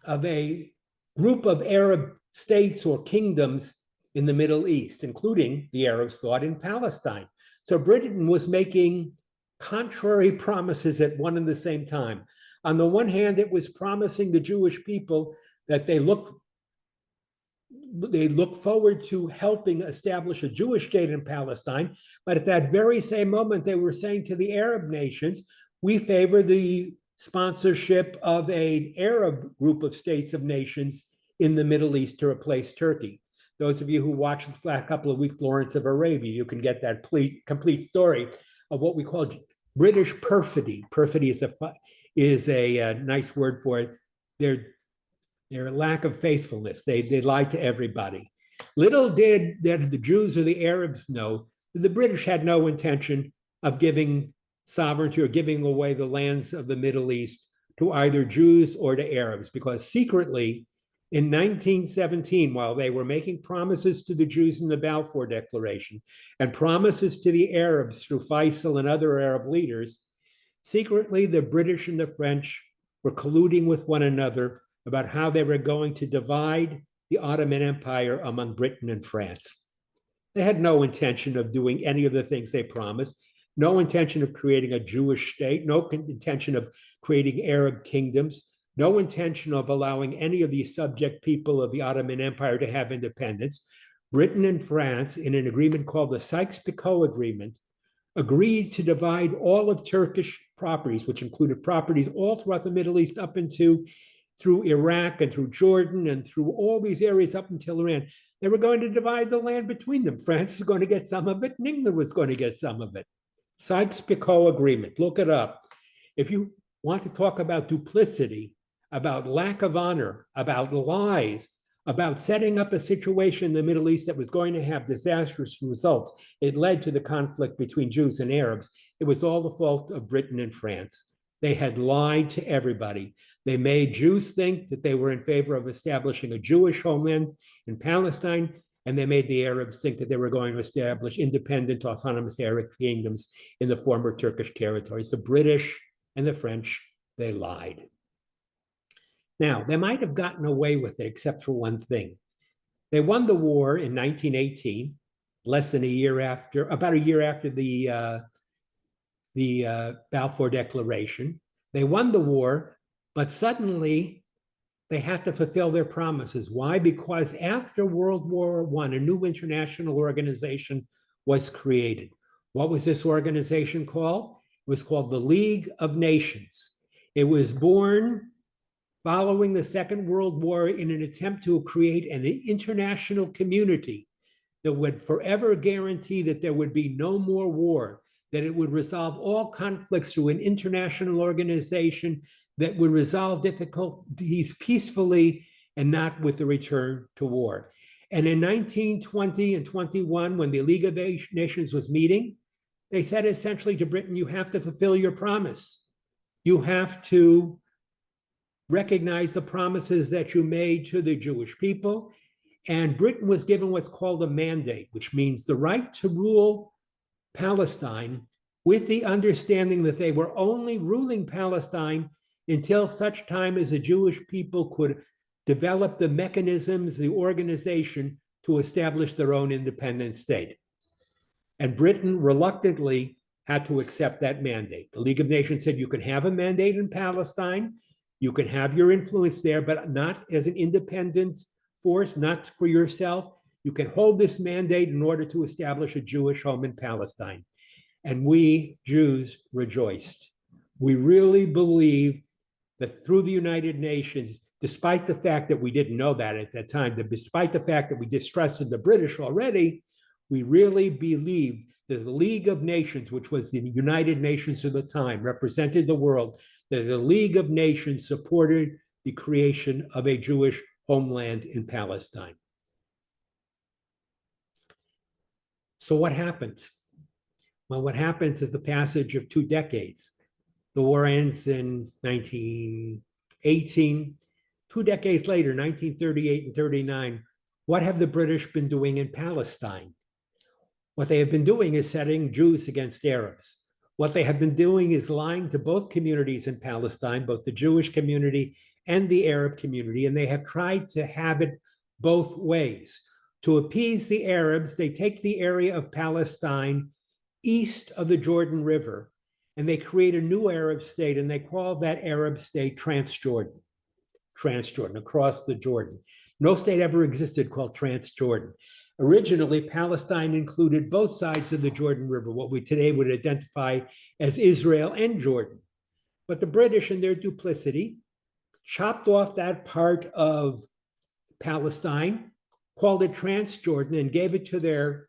of a group of Arab states or kingdoms in the Middle East, including the Arabs thought in Palestine. So Britain was making contrary promises at one and the same time. On the one hand, it was promising the Jewish people that they look forward to helping establish a Jewish state in Palestine. But at that very same moment, they were saying to the Arab nations, we favor the sponsorship of an Arab group of states of nations in the Middle East to replace Turkey. Those of you who watched the last couple of weeks, Lawrence of Arabia, you can get that complete story of what we call British perfidy. Perfidy is a nice word for it. Their lack of faithfulness. They lied to everybody. Little did the Jews or the Arabs know that the British had no intention of giving sovereignty or giving away the lands of the Middle East to either Jews or to Arabs, because secretly in 1917, while they were making promises to the Jews in the Balfour Declaration and promises to the Arabs through Faisal and other Arab leaders, secretly the British and the French were colluding with one another about how they were going to divide the Ottoman Empire among Britain and France. They had no intention of doing any of the things they promised, no intention of creating a Jewish state, no intention of creating Arab kingdoms, no intention of allowing any of these subject people of the Ottoman Empire to have independence. Britain and France, in an agreement called the Sykes-Picot Agreement, agreed to divide all of Turkish properties, which included properties all throughout the Middle East up into through Iraq and through Jordan and through all these areas up until Iran. They were going to divide the land between them. France was going to get some of it, and England was going to get some of it. Sykes-Picot Agreement, look it up. If you want to talk about duplicity, about lack of honor, about lies, about setting up a situation in the Middle East that was going to have disastrous results, it led to the conflict between Jews and Arabs. It was all the fault of Britain and France. They had lied to everybody. They made Jews think that they were in favor of establishing a Jewish homeland in Palestine, and they made the Arabs think that they were going to establish independent, autonomous Arab kingdoms in the former Turkish territories. The British and the French, they lied. Now, they might have gotten away with it, except for one thing. They won the war in 1918, less than a year after, about a year after the Balfour Declaration. They won the war, but suddenly they had to fulfill their promises. Why? Because after World War I, a new international organization was created. What was this organization called? It was called the League of Nations. It was born following the Second World War in an attempt to create an international community that would forever guarantee that there would be no more war, that it would resolve all conflicts through an international organization that would resolve difficulties peacefully and not with the return to war. And in 1920 and 21, when the League of Nations was meeting, they said essentially to Britain, you have to fulfill your promise. You have to recognize the promises that you made to the Jewish people. And Britain was given what's called a mandate, which means the right to rule Palestine with the understanding that they were only ruling Palestine until such time as the Jewish people could develop the mechanisms, the organization to establish their own independent state. And Britain reluctantly had to accept that mandate. The League of Nations said you can have a mandate in Palestine, you can have your influence there, but not as an independent force, not for yourself. You can hold this mandate in order to establish a Jewish home in Palestine. And we Jews rejoiced. We really believe that through the United Nations, despite the fact that we didn't know that at that time, that despite the fact that we distrusted the British already, we really believed that the League of Nations, which was the United Nations at the time, represented the world, that the League of Nations supported the creation of a Jewish homeland in Palestine. So what happened? Well, what happens is the passage of 2 decades. The war ends in 1918. 2 decades later, 1938 and 39, what have the British been doing in Palestine? What they have been doing is setting Jews against Arabs. What they have been doing is lying to both communities in Palestine, both the Jewish community and the Arab community, and they have tried to have it both ways, To appease the Arabs, they take the area of Palestine east of the Jordan River, and they create a new Arab state, and they call that Arab state Transjordan. Transjordan, across the Jordan. No state ever existed called Transjordan. Originally, Palestine included both sides of the Jordan River, what we today would identify as Israel and Jordan. But the British, in their duplicity, chopped off that part of Palestine, called it Transjordan, and gave it to their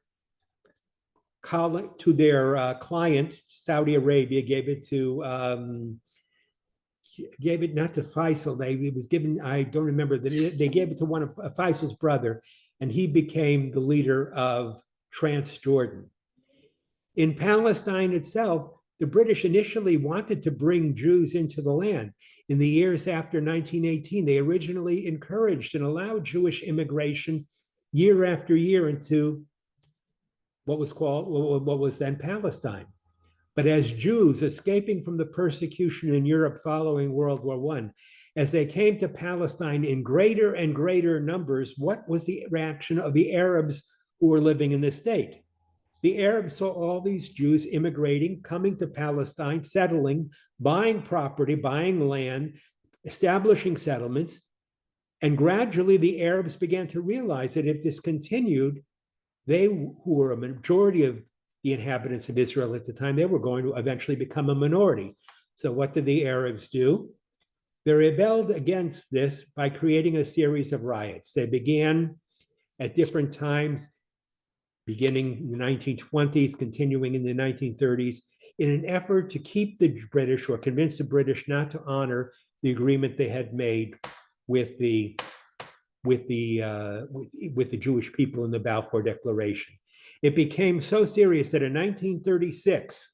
client, Saudi Arabia, gave it not to Faisal. It was given, I don't remember, they gave it to one of Faisal's brother, and he became the leader of Transjordan. In Palestine itself, the British initially wanted to bring Jews into the land. In the years after 1918, they originally encouraged and allowed Jewish immigration year after year into what was then Palestine. But as Jews escaping from the persecution in Europe following World War I, as they came to Palestine in greater and greater numbers, what was the reaction of the Arabs who were living in the state? The Arabs saw all these Jews immigrating, coming to Palestine, settling, buying property, buying land, establishing settlements. And gradually the Arabs began to realize that if this continued, they, who were a majority of the inhabitants of Israel at the time, they were going to eventually become a minority. So what did the Arabs do? They rebelled against this by creating a series of riots. They began at different times, beginning in the 1920s, continuing in the 1930s, in an effort to keep the British or convince the British not to honor the agreement they had made with the Jewish people in the Balfour Declaration. It became so serious that in 1936,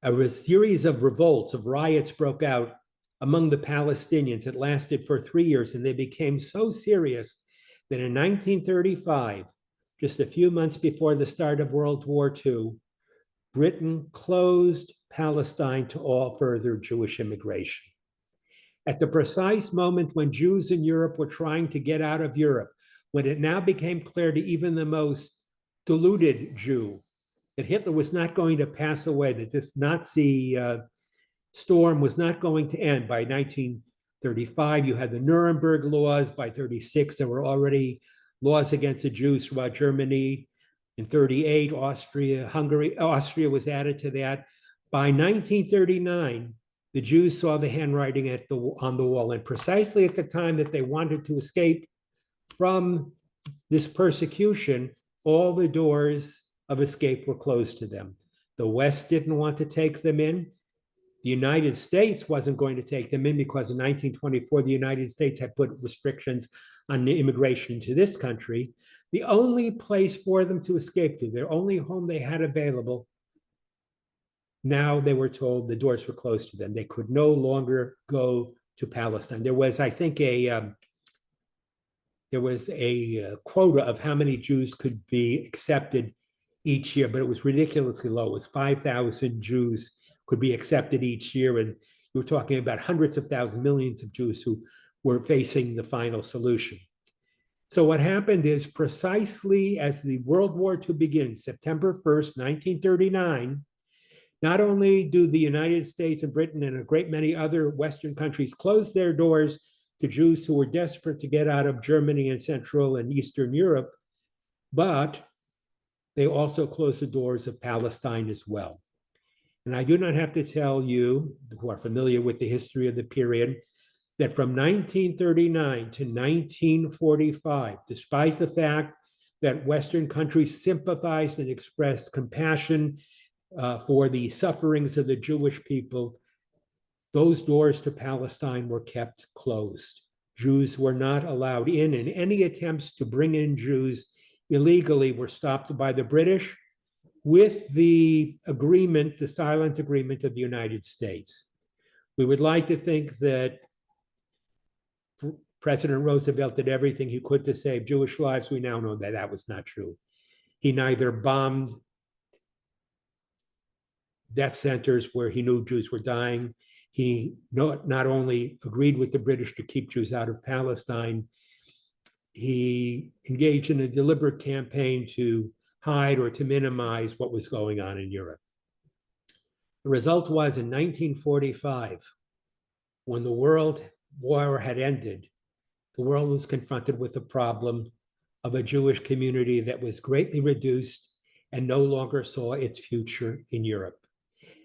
a series of revolts, of riots broke out among the Palestinians. It lasted for 3 years, and they became so serious that in 1935, just a few months before the start of World War II, Britain closed Palestine to all further Jewish immigration. At the precise moment when Jews in Europe were trying to get out of Europe, when it now became clear to even the most deluded Jew that Hitler was not going to pass away, that this Nazi storm was not going to end. By 1935, you had the Nuremberg laws. By 1936, there were already laws against the Jews throughout Germany. In 1938, Austria was added to that. By 1939, the Jews saw the handwriting on the wall. And precisely at the time that they wanted to escape from this persecution, all the doors of escape were closed to them. The West didn't want to take them in. The United States wasn't going to take them in because in 1924, the United States had put restrictions on immigration to this country. The only place for them to escape to, their only home they had available, now they were told the doors were closed to them. They could no longer go to Palestine. There was, I think, a quota of how many Jews could be accepted each year, but it was ridiculously low. It was 5,000 Jews could be accepted each year. And you were talking about hundreds of thousands, millions of Jews who were facing the final solution. So what happened is, precisely as the World War II begins, September 1st, 1939, not only do the United States and Britain and a great many other Western countries close their doors to Jews who were desperate to get out of Germany and Central and Eastern Europe, but they also closed the doors of Palestine as well. And I do not have to tell you, who are familiar with the history of the period, that from 1939 to 1945, despite the fact that Western countries sympathized and expressed compassion for the sufferings of the Jewish people, those doors to Palestine were kept closed. Jews were not allowed in, and any attempts to bring in Jews illegally were stopped by the British with the agreement, the silent agreement of the United States. We would like to think that President Roosevelt did everything he could to save Jewish lives. We now know that that was not true. He neither bombed death centers where he knew Jews were dying. He not only agreed with the British to keep Jews out of Palestine, he engaged in a deliberate campaign to hide or to minimize what was going on in Europe. The result was in 1945, when the World War had ended, the world was confronted with the problem of a Jewish community that was greatly reduced and no longer saw its future in Europe.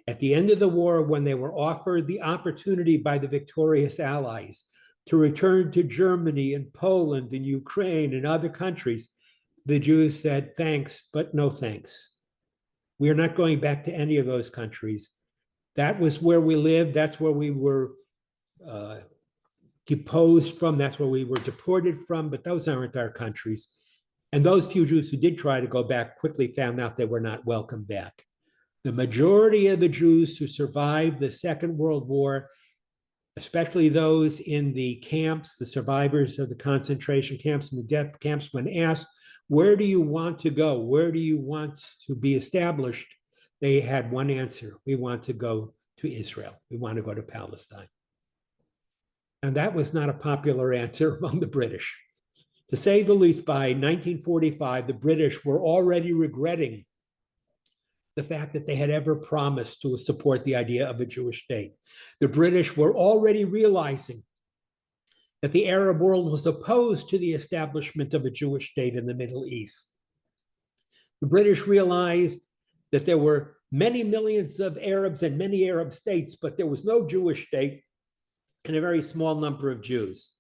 At the end of the war, when they were offered the opportunity by the victorious Allies to return to Germany and Poland and Ukraine and other countries, the Jews said, thanks, but no thanks. We are not going back to any of those countries. That was where we lived. That's where we were deposed from. That's where we were deported from, but those aren't our countries. And those few Jews who did try to go back quickly found out they were not welcome back. The majority of the Jews who survived the Second World War, especially those in the camps, the survivors of the concentration camps and the death camps, when asked, where do you want to go? Where do you want to be established? They had one answer: we want to go to Israel. We want to go to Palestine. And that was not a popular answer among the British. To say the least, by 1945, the British were already regretting the fact that they had ever promised to support the idea of a Jewish state. The British were already realizing that the Arab world was opposed to the establishment of a Jewish state in the Middle East. The British realized that there were many millions of Arabs and many Arab states, but there was no Jewish state and a very small number of Jews.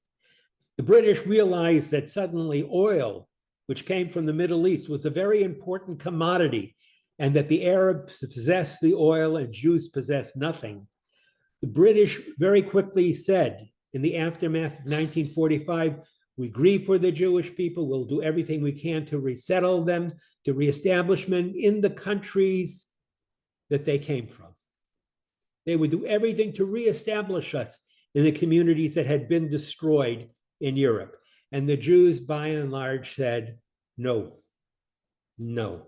The British realized that suddenly oil, which came from the Middle East, was a very important commodity, and that the Arabs possessed the oil and Jews possessed nothing. The British very quickly said, in the aftermath of 1945, we grieve for the Jewish people. We'll do everything we can to resettle them, to reestablishment in the countries that they came from. They would do everything to reestablish us in the communities that had been destroyed in Europe. And the Jews, by and large, said, no, no.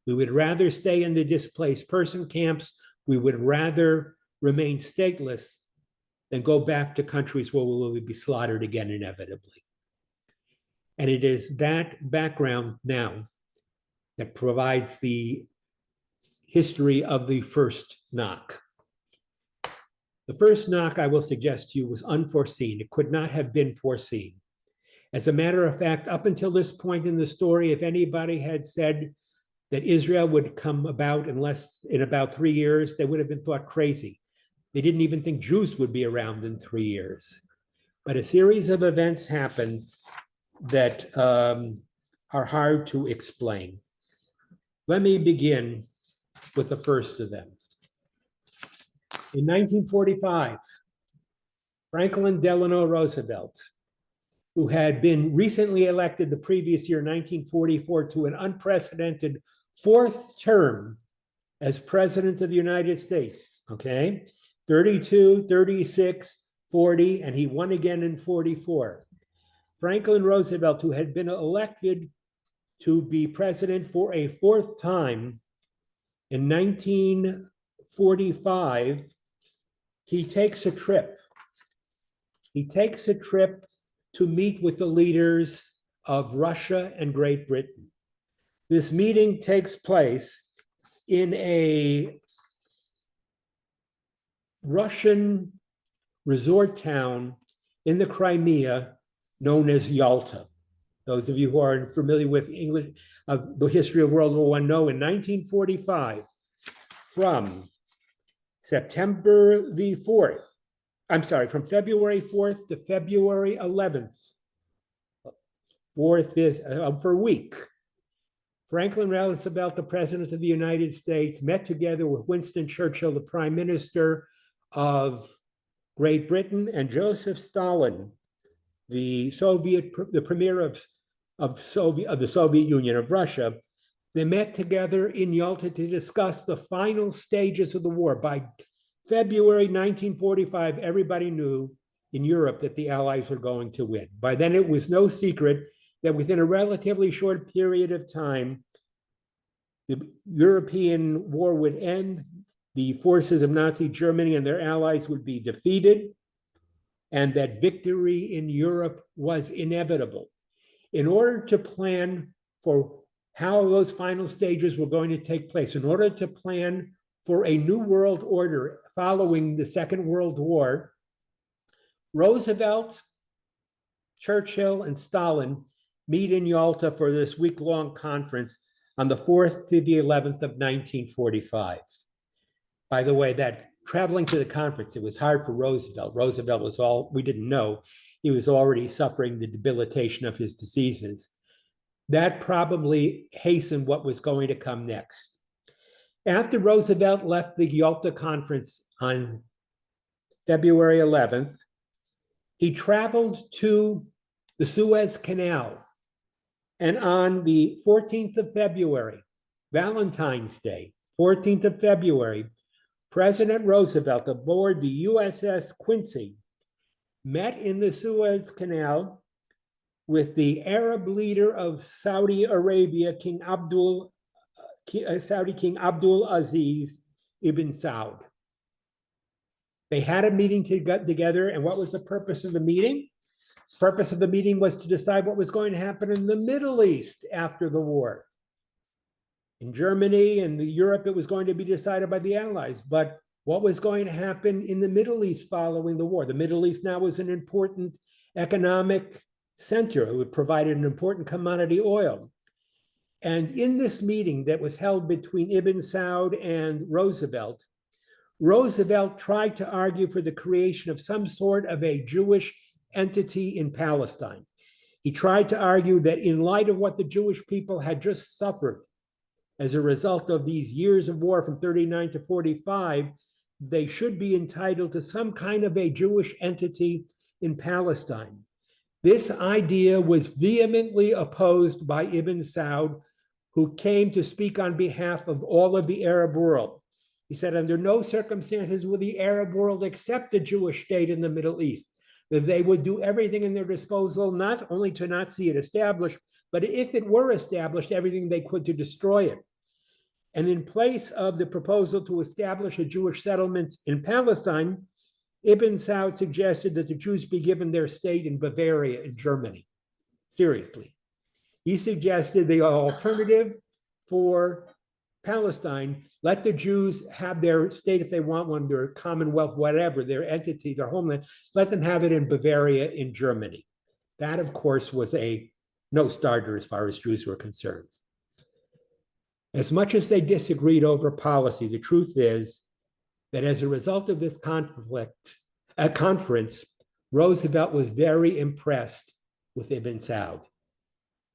We would rather stay in the displaced person camps. We would rather remain stateless than go back to countries where we will be slaughtered again inevitably. And it is that background now that provides the history of the first knock. The first knock, I will suggest to you, was unforeseen. It could not have been foreseen. As a matter of fact, up until this point in the story, if anybody had said that Israel would come about in about 3 years, they would have been thought crazy. They didn't even think Jews would be around in 3 years. But a series of events happened that are hard to explain. Let me begin with the first of them. In 1945, Franklin Delano Roosevelt, who had been recently elected the previous year, 1944, to an unprecedented 4th term as President of the United States, okay? 32, 36, 40, and he won again in 44. Franklin Roosevelt, who had been elected to be president for a 4th time in 1945, he takes a trip. He takes a trip to meet with the leaders of Russia and Great Britain. This meeting takes place in a Russian resort town in the Crimea known as Yalta. Those of you who are familiar with English of the history of World War I know in 1945, from September the 4th, from February 4th to February 11th, for a week, Franklin Roosevelt, the President of the United States, met together with Winston Churchill, the Prime Minister of Great Britain, and Joseph Stalin, the premier of the Soviet Union of Russia. They met together in Yalta to discuss the final stages of the war. By February 1945, everybody knew in Europe that the Allies were going to win. By then, it was no secret that within a relatively short period of time, the European war would end, the forces of Nazi Germany and their allies would be defeated, and that victory in Europe was inevitable. In order to plan for how those final stages were going to take place, in order to plan for a new world order following the Second World War, Roosevelt, Churchill, and Stalin meet in Yalta for this week-long conference on the 4th to the 11th of 1945. By the way, that traveling to the conference, it was hard for Roosevelt. Roosevelt was we didn't know, he was already suffering the debilitation of his diseases. That probably hastened what was going to come next. After Roosevelt left the Yalta conference on February 11th, he traveled to the Suez Canal. And on the 14th of February, Valentine's Day, 14th of February, President Roosevelt aboard the USS Quincy met in the Suez Canal with the Arab leader of Saudi Arabia, Saudi King Abdul Aziz ibn Saud. They had a meeting together, and what was the purpose of the meeting? The purpose of the meeting was to decide what was going to happen in the Middle East after the war. In Germany and Europe, it was going to be decided by the Allies, but what was going to happen in the Middle East following the war? The Middle East now was an important economic center. It provided an important commodity oil. And in this meeting that was held between Ibn Saud and Roosevelt, Roosevelt tried to argue for the creation of some sort of a Jewish entity in Palestine. He tried to argue that in light of what the Jewish people had just suffered as a result of these years of war from 39 to 45, they should be entitled to some kind of a Jewish entity in Palestine. This idea was vehemently opposed by Ibn Saud, who came to speak on behalf of all of the Arab world. He said, under no circumstances will the Arab world accept a Jewish state in the Middle East, that they would do everything in their disposal, not only to not see it established, but if it were established, everything they could to destroy it. And in place of the proposal to establish a Jewish settlement in Palestine, Ibn Saud suggested that the Jews be given their state in Bavaria in Germany. Seriously. He suggested the alternative for Palestine, let the Jews have their state if they want one, their commonwealth, whatever, their entity, their homeland, let them have it in Bavaria in Germany. That, of course, was a no-starter as far as Jews were concerned. As much as they disagreed over policy, the truth is that as a result of this conference, Roosevelt was very impressed with Ibn Saud.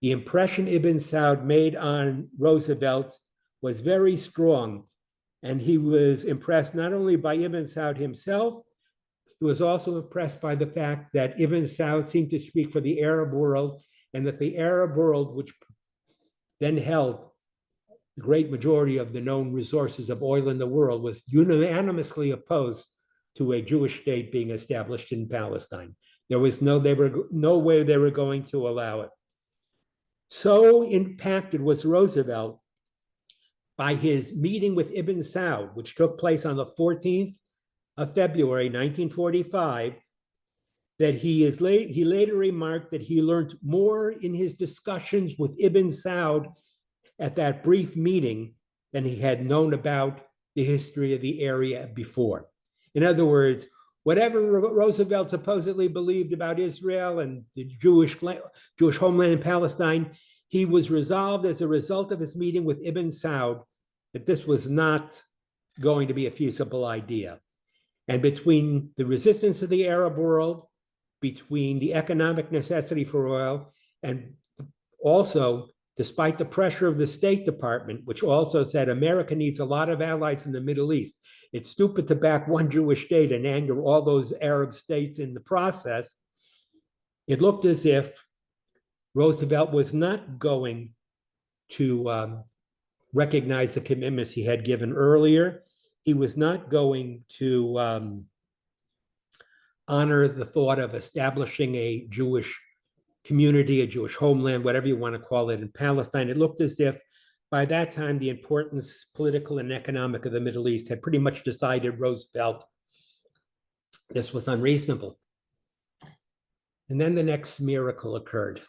The impression Ibn Saud made on Roosevelt was very strong, and he was impressed not only by Ibn Saud himself, he was also impressed by the fact that Ibn Saud seemed to speak for the Arab world, and that the Arab world, which then held the great majority of the known resources of oil in the world, was unanimously opposed to a Jewish state being established in Palestine. There was no way they were going to allow it. So impacted was Roosevelt by his meeting with Ibn Saud, which took place on the 14th of February, 1945, that he later remarked that he learned more in his discussions with Ibn Saud at that brief meeting than he had known about the history of the area before. In other words, whatever Roosevelt supposedly believed about Israel and the Jewish homeland in Palestine, he was resolved as a result of his meeting with Ibn Saud that this was not going to be a feasible idea. And between the resistance of the Arab world, between the economic necessity for oil, and also, despite the pressure of the State Department, which also said America needs a lot of allies in the Middle East, it's stupid to back one Jewish state and anger all those Arab states in the process, it looked as if Roosevelt was not going to recognize the commitments he had given earlier. He was not going to honor the thought of establishing a Jewish community, a Jewish homeland, whatever you want to call it, in Palestine. It looked as if By that time, the importance, political and economic, of the Middle East had pretty much decided Roosevelt this was unreasonable. And then the next miracle occurred.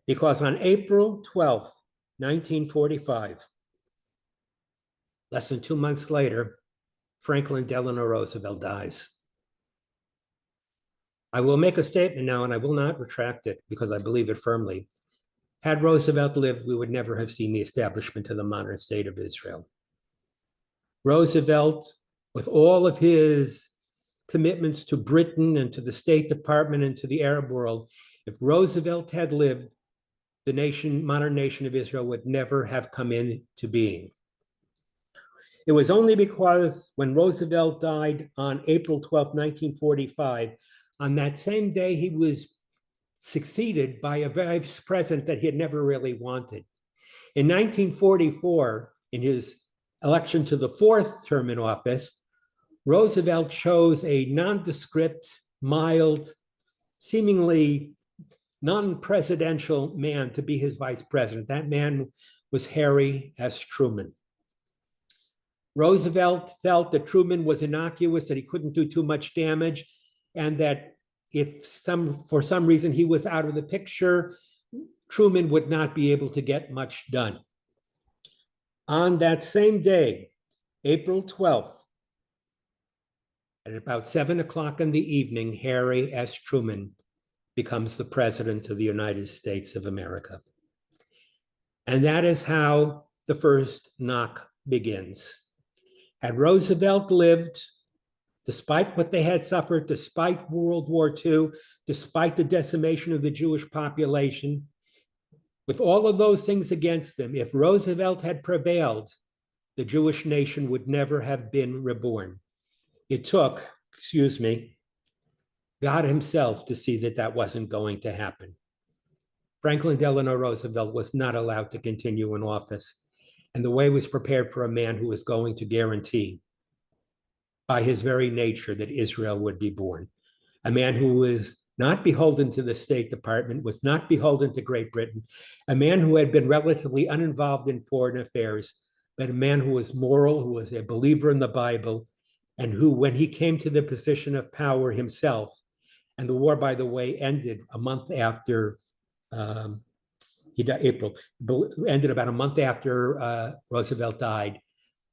Because on April 12th, 1945, less than 2 months later, Franklin Delano Roosevelt dies. I will make a statement now, and I will not retract it because I believe it firmly. Had Roosevelt lived, we would never have seen the establishment of the modern state of Israel. Roosevelt, with all of his commitments to Britain and to the State Department and to the Arab world, if Roosevelt had lived, the modern nation of Israel would never have come into being. It was only because when Roosevelt died on April 12, 1945, on that same day, he was succeeded by a vice president that he had never really wanted. In 1944, in his election to the fourth term in office, Roosevelt chose a nondescript, mild, seemingly non-presidential man to be his vice president. That man was Harry S. Truman. Roosevelt felt that Truman was innocuous, that he couldn't do too much damage, and that if for some reason he was out of the picture, Truman would not be able to get much done. On that same day, April 12th, at about 7 o'clock in the evening, Harry S. Truman becomes the President of the United States of America. And that is how the first knock begins. Had Roosevelt lived, despite what they had suffered, despite World War II, despite the decimation of the Jewish population, with all of those things against them, if Roosevelt had prevailed, the Jewish nation would never have been reborn. It took, God himself to see that that wasn't going to happen. Franklin Delano Roosevelt was not allowed to continue in office, and the way was prepared for a man who was going to guarantee, by his very nature, that Israel would be born. A man who was not beholden to the State Department, was not beholden to Great Britain, a man who had been relatively uninvolved in foreign affairs, but a man who was moral, who was a believer in the Bible, and who, when he came to the position of power himself, and the war, by the way, ended a month after ended about a month after Roosevelt died.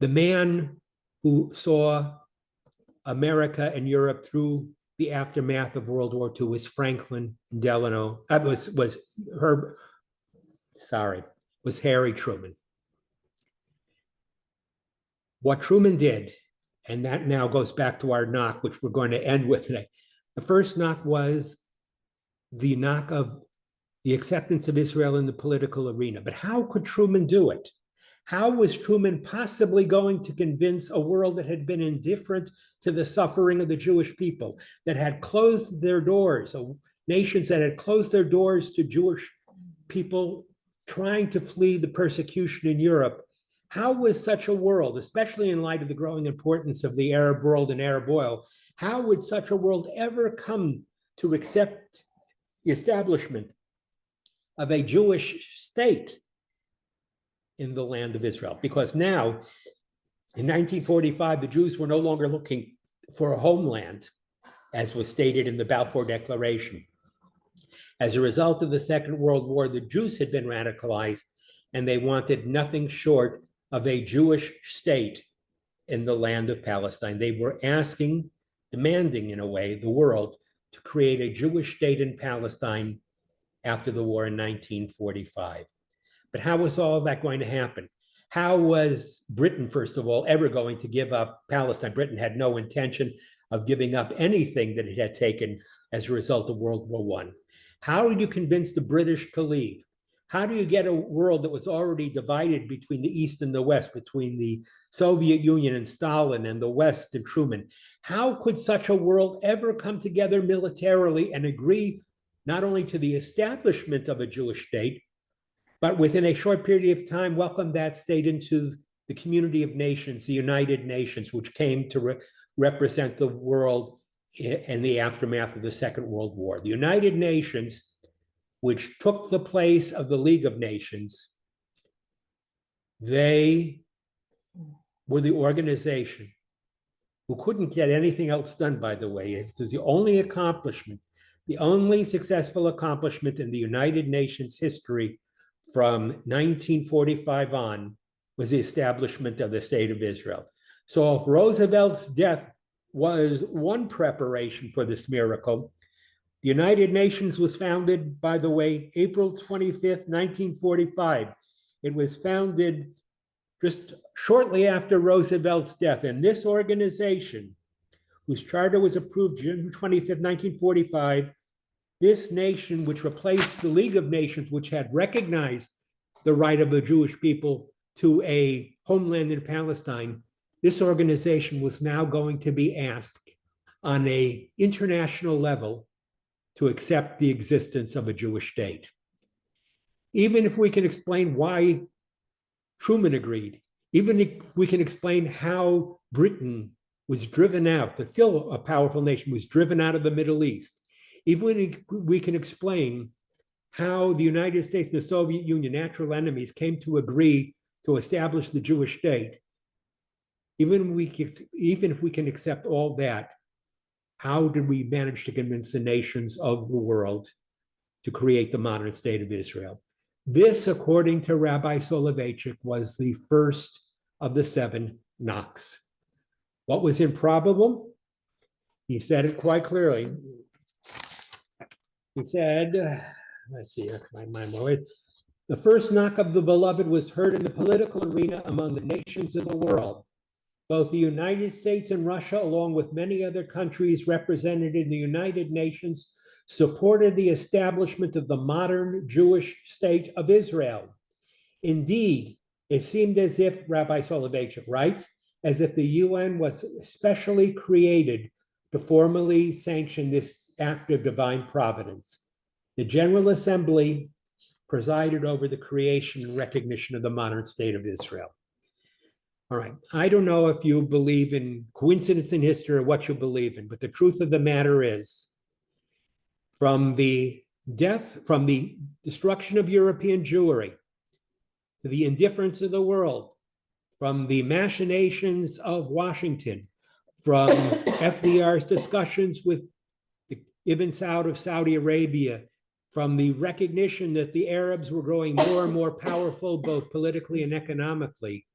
The man who saw America and Europe through the aftermath of World War II was Franklin Delano. Was Harry Truman. What Truman did, and that now goes back to our knock, which we're going to end with today. The first knock was the knock of the acceptance of Israel in the political arena. But how could Truman do it? How was Truman possibly going to convince a world that had been indifferent to the suffering of the Jewish people, that had closed their doors, nations that had closed their doors to Jewish people trying to flee the persecution in Europe? How was such a world, especially in light of the growing importance of the Arab world and Arab oil, how would such a world ever come to accept the establishment of a Jewish state in the land of Israel? Because now, in 1945, the Jews were no longer looking for a homeland, as was stated in the Balfour Declaration. As a result of the Second World War, the Jews had been radicalized, and they wanted nothing short of a Jewish state in the land of Palestine. They were demanding, in a way, the world to create a Jewish state in Palestine after the war in 1945. But how was all of that going to happen? How was Britain, first of all, ever going to give up Palestine? Britain had no intention of giving up anything that it had taken as a result of World War I. How did you convince the British to leave? How do you get a world that was already divided between the East and the West, between the Soviet Union and Stalin and the West and Truman? How could such a world ever come together militarily and agree not only to the establishment of a Jewish state, but within a short period of time welcome that state into the community of nations, the United Nations, which came to represent the world in the aftermath of the Second World War? The United Nations, which took the place of the League of Nations, They were the organization who couldn't get anything else done, by the way. It was the only accomplishment, the only successful accomplishment in the United Nations history from 1945 on was the establishment of the State of Israel. So if Roosevelt's death was one preparation for this miracle, the United Nations was founded, by the way, April 25th, 1945. It was founded just shortly after Roosevelt's death. And this organization, whose charter was approved June 25th, 1945, this nation, which replaced the League of Nations, which had recognized the right of the Jewish people to a homeland in Palestine, this organization was now going to be asked on an international level to accept the existence of a Jewish state. Even if we can explain why Truman agreed, even if we can explain how Britain was driven out, the still a powerful nation, was driven out of the Middle East, even if we can explain how the United States and the Soviet Union, natural enemies, came to agree to establish the Jewish state, even if we can accept all that, how did we manage to convince the nations of the world to create the modern state of Israel? This, according to Rabbi Soloveitchik, was the first of the 7 knocks. What was improbable? He said it quite clearly. He said, let's see, my mind went. The first knock of the beloved was heard in the political arena among the nations of the world. Both the United States and Russia, along with many other countries represented in the United Nations, supported the establishment of the modern Jewish state of Israel. Indeed, it seemed as if, Rabbi Soloveitchik writes, as if the UN was specially created to formally sanction this act of divine providence. The General Assembly presided over the creation and recognition of the modern state of Israel. All right, I don't know if you believe in coincidence in history or what you believe in, but the truth of the matter is, from the destruction of European Jewry, to the indifference of the world, from the machinations of Washington, from FDR's discussions with the Ibn Saud of Saudi Arabia, from the recognition that the Arabs were growing more and more powerful, both politically and economically,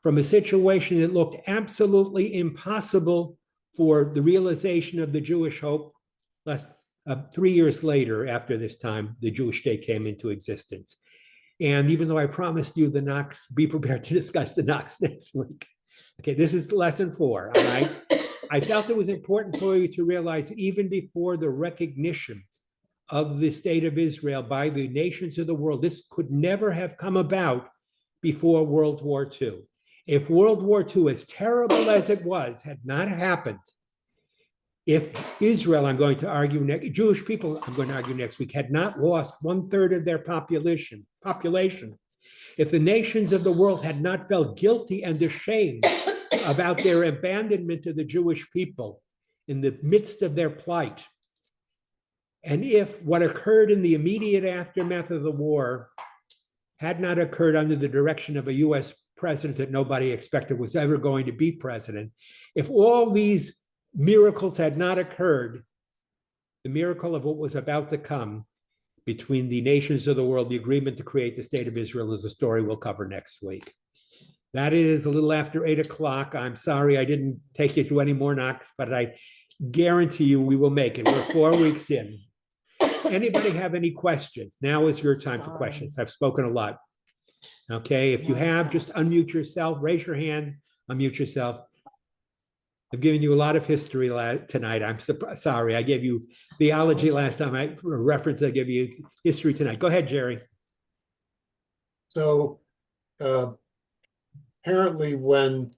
from a situation that looked absolutely impossible for the realization of the Jewish hope. 3 years later, after this time, the Jewish state came into existence. And even though I promised you the knocks, be prepared to discuss the knocks next week. Okay, this is lesson 4, all right? I felt it was important for you to realize, even before the recognition of the state of Israel by the nations of the world, this could never have come about before World War II. If World War II, as terrible as it was, had not happened, if Israel, I'm going to argue next, Jewish people, I'm going to argue next week, had not lost 1/3 of their population, if the nations of the world had not felt guilty and ashamed about their abandonment of the Jewish people in the midst of their plight, and if what occurred in the immediate aftermath of the war had not occurred under the direction of a US president that nobody expected was ever going to be president, if all these miracles had not occurred, the miracle of what was about to come between the nations of the world, the agreement to create the state of Israel, is a story we'll cover next week. That is a little after 8 o'clock. I'm sorry I didn't take you through any more knocks, but I guarantee you we will make it. We're 4 weeks in. Anybody have any questions? Now is your time for questions. I've spoken a lot. Okay, if you have, just unmute yourself, raise your hand, unmute yourself. I've given you a lot of history tonight. I'm sorry, I gave you theology last time. I gave you history tonight. Go ahead, Jerry. So apparently when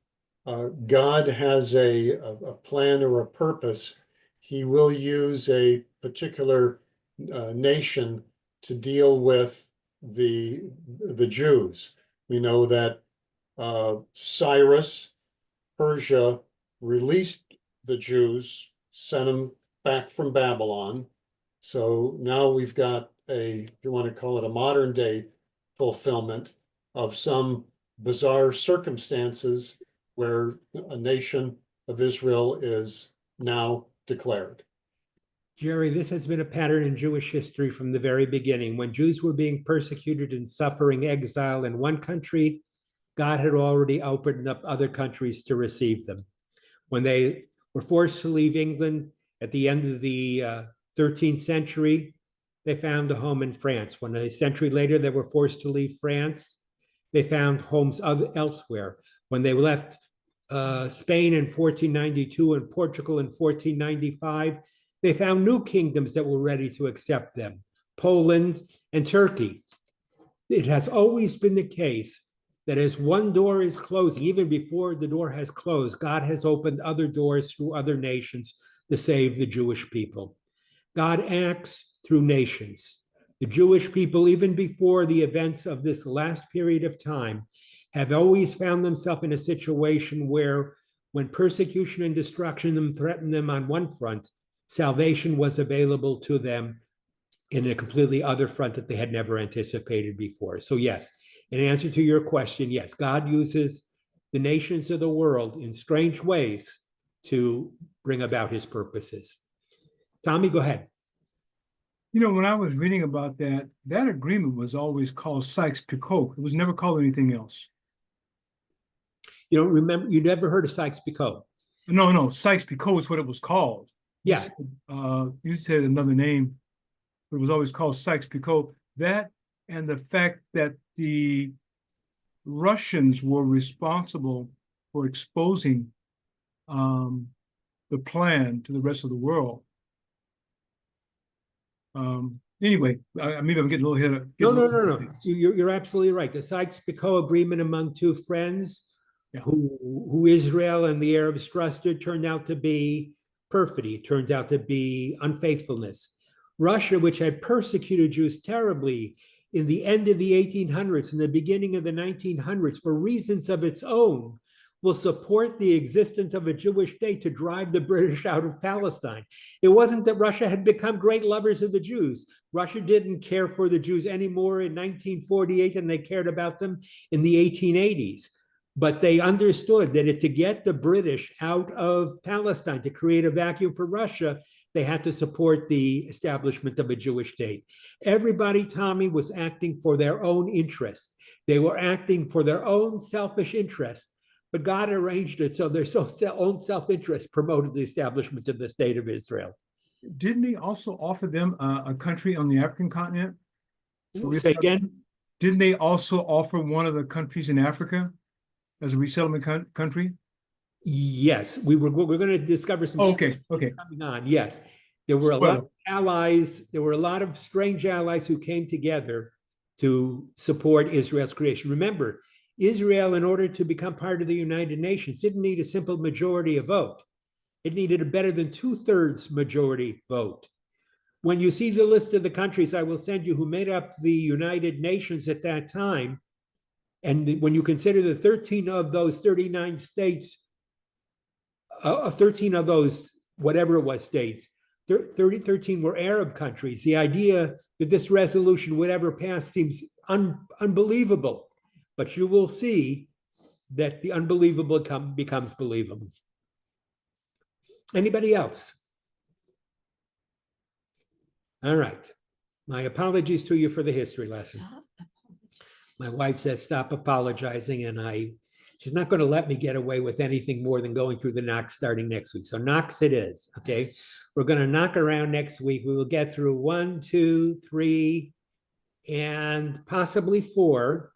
God has a plan or a purpose, he will use a particular nation to deal with the Jews. We know that Cyrus, Persia, released the Jews, sent them back from Babylon. So now we've got if you want to call it a modern day fulfillment of some bizarre circumstances where a nation of Israel is now declared. Jerry, this has been a pattern in Jewish history from the very beginning. When Jews were being persecuted and suffering exile in one country, God had already opened up other countries to receive them. When they were forced to leave England at the end of the 13th century, they found a home in France. When a century later they were forced to leave France, they found homes elsewhere. When they left Spain in 1492 and Portugal in 1495, they found new kingdoms that were ready to accept them, Poland and Turkey. It has always been the case that as one door is closing, even before the door has closed, God has opened other doors through other nations to save the Jewish people. God acts through nations. The Jewish people, even before the events of this last period of time, have always found themselves in a situation where, when persecution and destruction threatened them on one front, salvation was available to them in a completely other front that they had never anticipated before. So yes, in answer to your question, yes, God uses the nations of the world in strange ways to bring about his purposes. Tommy, go ahead. You know, when I was reading about that, that agreement was always called Sykes-Picot. It was never called anything else. You don't remember, you never heard of Sykes-Picot? No, Sykes-Picot is what it was called. Yeah. You said another name, but it was always called Sykes-Picot. That and the fact that the Russians were responsible for exposing the plan to the rest of the world. Anyway, maybe I'm getting a little ahead. No. You're absolutely right. The Sykes-Picot agreement among two friends, yeah, who Israel and the Arabs trusted, turned out to be perfidy. It turned out to be unfaithfulness. Russia, which had persecuted Jews terribly in the end of the 1800s and the beginning of the 1900s for reasons of its own, will support the existence of a Jewish state to drive the British out of Palestine. It wasn't that Russia had become great lovers of the Jews. Russia didn't care for the Jews anymore in 1948 than they cared about them in the 1880s. But they understood that to get the British out of Palestine, to create a vacuum for Russia, they had to support the establishment of a Jewish state. Everybody, Tommy, was acting for their own interest. They were acting for their own selfish interest, but God arranged it so their own self-interest promoted the establishment of the state of Israel. Didn't he also offer them a country on the African continent? Say again? Didn't they also offer one of the countries in Africa as a resettlement country? Yes, we're going to discover some okay coming on. Yes, there were a lot of allies. There were a lot of strange allies who came together to support Israel's creation. Remember, Israel, in order to become part of the United Nations, didn't need a simple majority of vote. It needed a better than 2/3 majority vote. When you see the list of the countries I will send you who made up the United Nations at that time, and when you consider the 13 of those 39 states, 13 of those, whatever it was, states, 13 were Arab countries. The idea that this resolution would ever pass seems unbelievable, but you will see that the unbelievable becomes believable. Anybody else? All right. My apologies to you for the history lesson. My wife says, stop apologizing, and she's not going to let me get away with anything more than going through the knocks starting next week. So knocks it is, okay? We're going to knock around next week. We will get through 1, 2, 3, and possibly 4,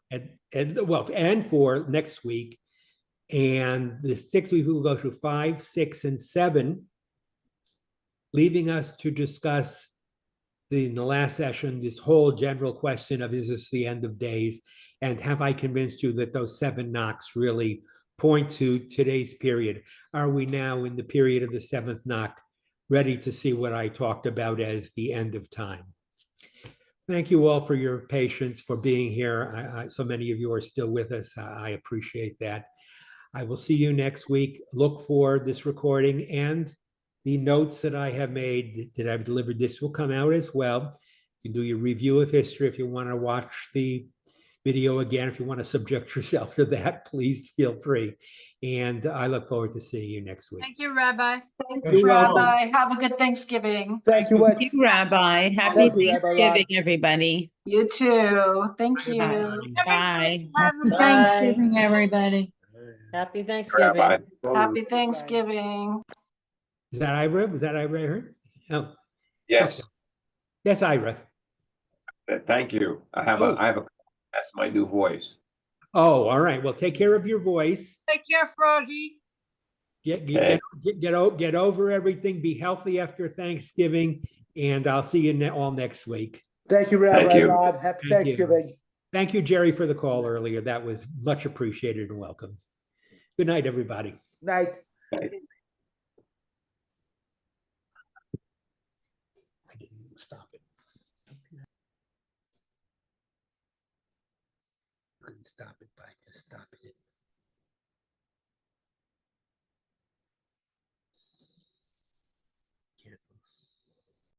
and 4 next week. And the 6th week, we will go through 5, 6, and 7, leaving us to discuss in the last session this whole general question of, is this the end of days? And have I convinced you that those 7 knocks really point to today's period? Are we now in the period of the 7th knock, ready to see what I talked about as the end of time? Thank you all for your patience, for being here. So many of you are still with us. I appreciate that. I will see you next week. Look for this recording and the notes that I have made, that I've delivered. This will come out as well. You can do your review of history if you want to watch the video again. If you want to subject yourself to that, please feel free. And I look forward to seeing you next week. Thank you, Rabbi. Thank You're you. welcome. Rabbi, have a good Thanksgiving. Thank you much. Thank you, Rabbi. Happy Thank you, Rabbi Rod. Thanksgiving, everybody. You too. Thank Bye, you. everybody. Bye. Have a Bye. Thanksgiving, everybody. Happy Thanksgiving. Happy Thanksgiving. Is that Ira? Was that Ira I heard? Oh, Yes, okay. Yes, Ira. thank you. Oh. That's my new voice. Oh, all right. Well, take care of your voice. Take care, Froggy. Get over everything. Be healthy after Thanksgiving, and I'll see you all next week. Thank you, Thank Rabbi you. Rod. Happy Thank you. Thanksgiving. Thank you, Jerry, for the call earlier. That was much appreciated and welcome. Good night, everybody. Night. I didn't even stop it. Couldn't stop it by just stopping it.